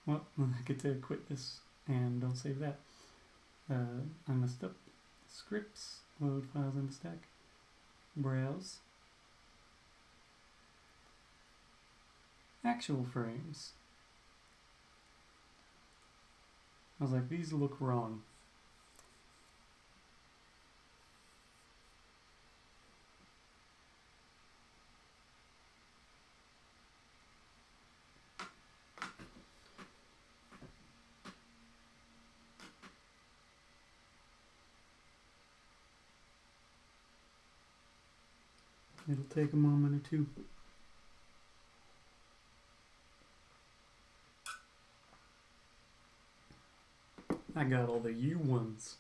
Well, I get to quit this and don't save that. I messed up. Scripts, load files in the stack, browse, actual frames. I was like, these look wrong. It'll take a moment or two. I got all the U ones.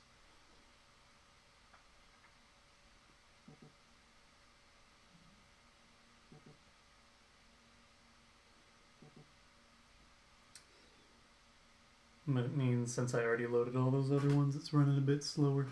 But it means since I already loaded all those other ones, it's running a bit slower.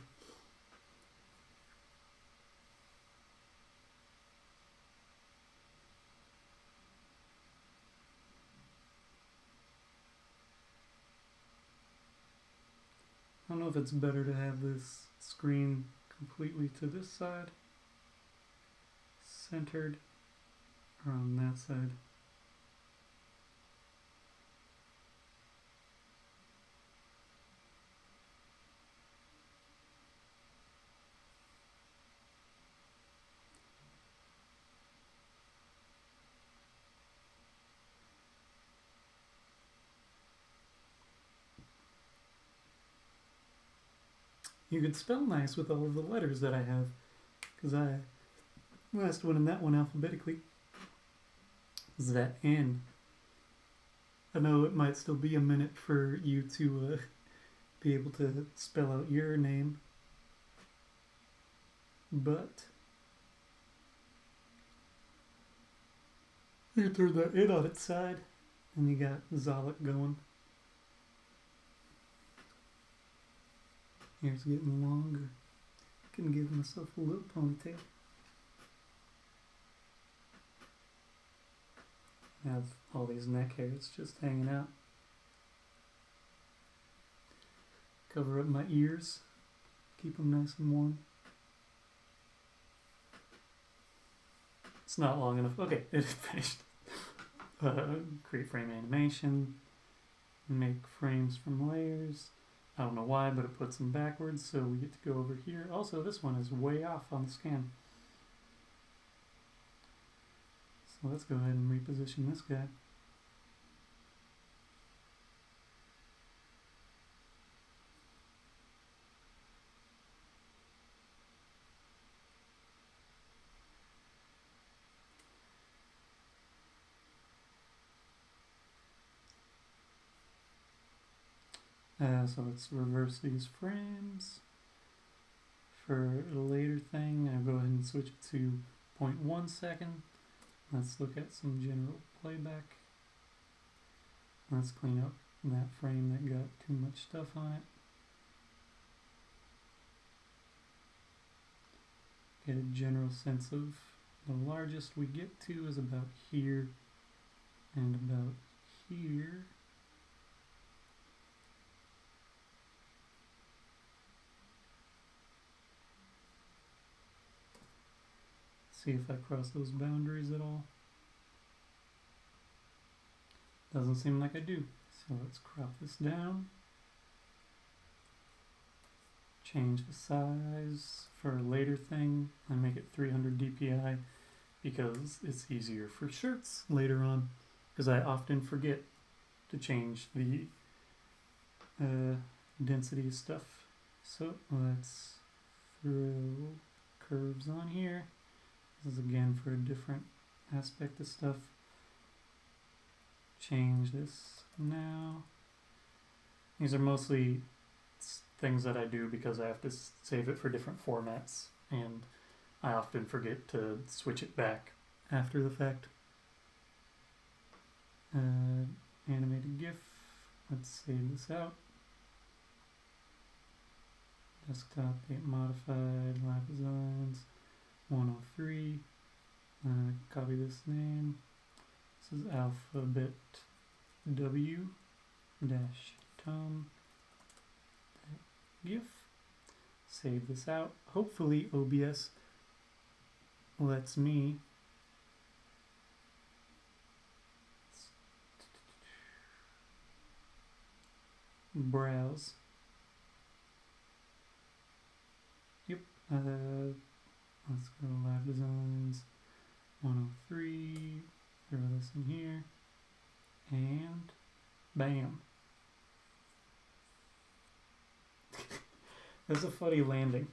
I don't know if it's better to have this screen completely to this side, centered, or on that side. You could spell nice with all of the letters that I have, because I last one in that one alphabetically is that N. I know it might still be a minute for you to be able to spell out your name, but you turn that N on its side, and you got Zolok going. Hair's getting longer. Can give myself a little ponytail. I have all these neck hairs just hanging out. Cover up my ears. Keep them nice and warm. It's not long enough. Okay, it is finished. Create frame animation. Make frames from layers. I don't know why, but it puts them backwards, so we get to go over here. Also, this one is way off on the scan. So let's go ahead and reposition this guy. So let's reverse these frames. For a later thing, I'll go ahead and switch it to 0.1 second. Let's look at some general playback. Let's clean up that frame that got too much stuff on it. Get a general sense of the largest we get to is about here and about here. See if I cross those boundaries at all. Doesn't seem like I do. So let's crop this down. Change the size for a later thing. I make it 300 dpi because it's easier for shirts later on, because I often forget to change the density stuff. So let's throw curves on here. This is again for a different aspect of stuff. Change this now. These are mostly things that I do because I have to save it for different formats, and I often forget to switch it back after the fact. Animated GIF. Let's save this out. Desktop, date modified, live designs. 103. Copy this name. This is alphabet W dash Tom GIF. Save this out. Hopefully OBS lets me browse. Yep. Let's go live designs 103, throw this in here, and bam. That's a funny landing.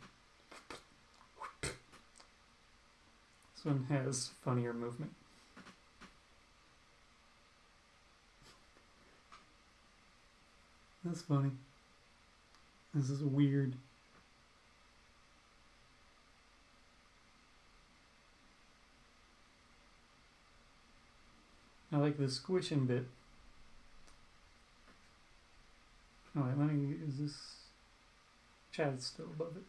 This one has funnier movement. That's funny. This is weird. I like the squishing bit. Oh wait, let me, is this, Chad's still above it.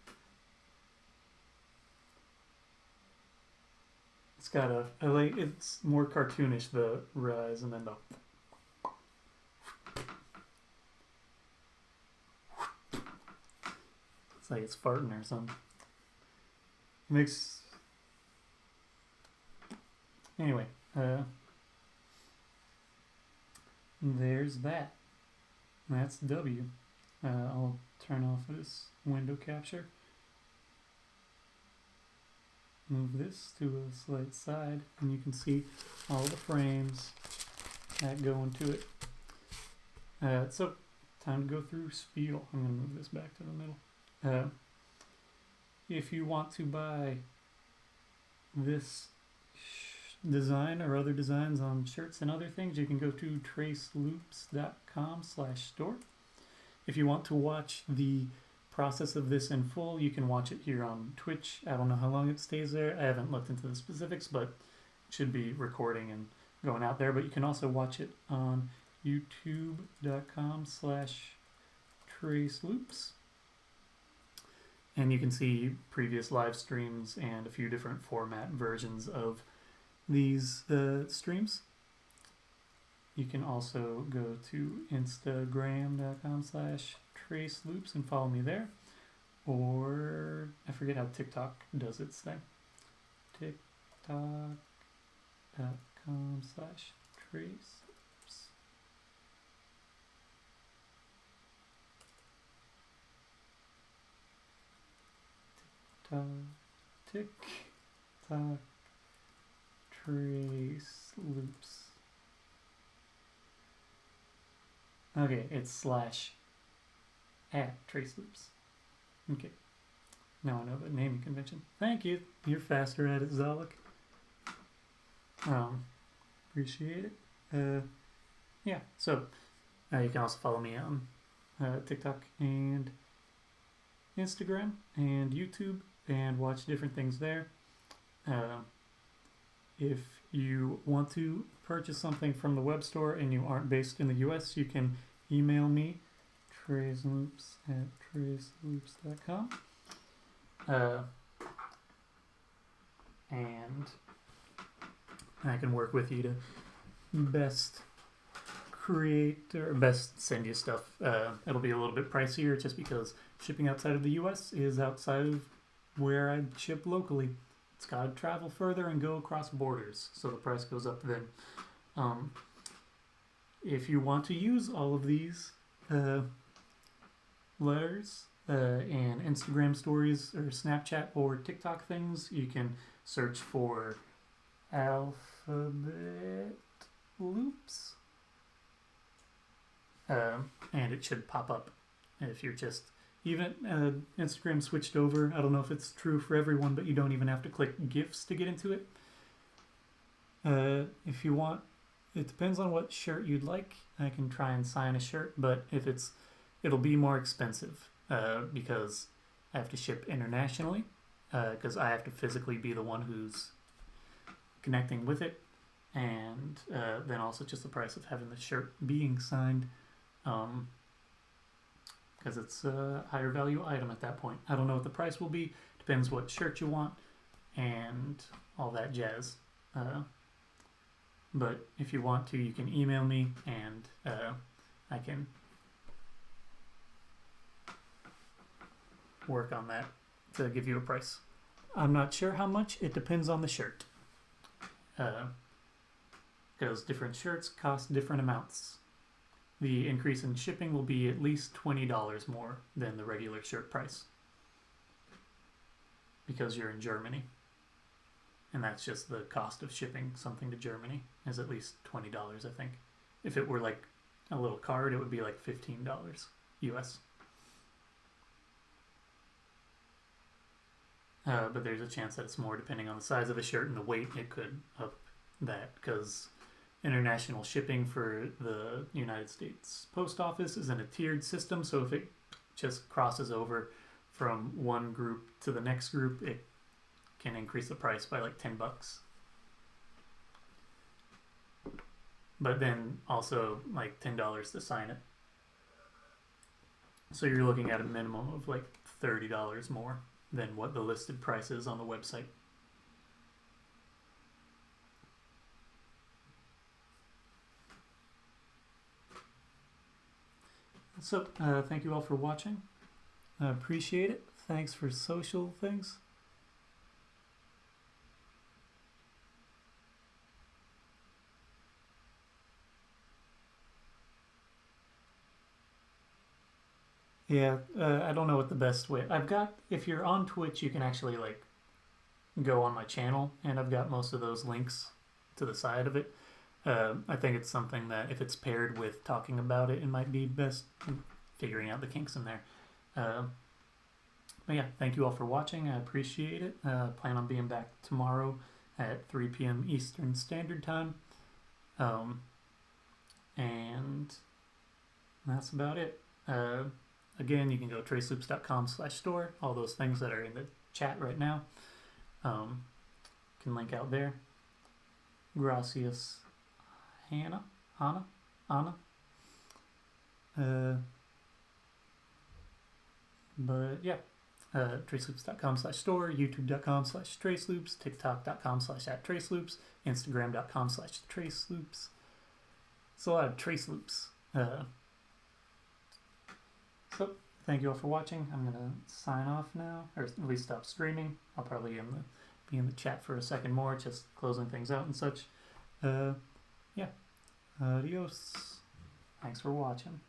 It's got a, I like, it's more cartoonish, the rise, and then the, it's like it's farting or something. It makes, anyway, there's that. That's W. I'll turn off this window capture. Move this to a slight side, and you can see all the frames that go into it. So, time to go through spiel. I'm going to move this back to the middle. If you want to buy this design or other designs on shirts and other things, you can go to traceloops.com/store. If you want to watch the process of this in full, you can watch it here on Twitch. I don't know how long it stays there. I haven't looked into the specifics, but it should be recording and going out there. But you can also watch it on youtube.com/traceloops. And you can see previous live streams and a few different format versions of these streams. You can also go to instagram.com/traceloops and follow me there. Or I forget how TikTok does its thing. TikTok.com/traceloops. TikTok TraceLoops. Okay, it's /@TraceLoops. Okay. Now I know the naming convention. Thank you. You're faster at it, Zalek. Appreciate it. Yeah, so you can also follow me on TikTok and Instagram and YouTube and watch different things there. If you want to purchase something from the web store and you aren't based in the US, you can email me, traceloops@traceloops.com. And I can work with you to best create or best send you stuff. It'll be a little bit pricier just because shipping outside of the US is outside of where I ship locally. It's got to travel further and go across borders, so the price goes up then. If you want to use all of these letters and Instagram stories or Snapchat or TikTok things, you can search for Alphabet Loops, and it should pop up. If you're just even Instagram switched over. I don't know if it's true for everyone, but you don't even have to click GIFs to get into it. If you want, it depends on what shirt you'd like. I can try and sign a shirt, but if it'll be more expensive because I have to ship internationally, because I have to physically be the one who's connecting with it, and then also just the price of having the shirt being signed. Because it's a higher value item at that point. I don't know what the price will be. Depends what shirt you want and all that jazz. But if you want to, you can email me and I can work on that to give you a price. I'm not sure how much. It depends on the shirt. Because different shirts cost different amounts. The increase in shipping will be at least $20 more than the regular shirt price. Because you're in Germany. And that's just the cost of shipping something to Germany is at least $20, I think. If it were like a little card, it would be like $15 US. but there's a chance that it's more depending on the size of the shirt and the weight. It could up that because international shipping for the United States Post Office is in a tiered system. So if it just crosses over from one group to the next group, it can increase the price by like $10. But then also like $10 to sign it. So you're looking at a minimum of like $30 more than what the listed price is on the website. So thank you all for watching. I appreciate it. Thanks for social things. Yeah, I don't know what the best way. I've got, if you're on Twitch, you can actually like go on my channel, and I've got most of those links to the side of it. I think it's something that if it's paired with talking about it, it might be best figuring out the kinks in there. But yeah, thank you all for watching. I appreciate it. Plan on being back tomorrow at 3 p.m. Eastern Standard Time. And that's about it. Again, you can go traceloops.com/store. All those things that are in the chat right now can link out there. Gracias, Anna. But yeah, traceloops.com/store, youtube.com/traceloops, tiktok.com/@traceloops, instagram.com/traceloops. It's a lot of traceloops. So thank you all for watching. I'm gonna sign off now, or at least stop streaming. I'll probably be in the chat for a second more, just closing things out and such. Yeah. Adios. Thanks for watching.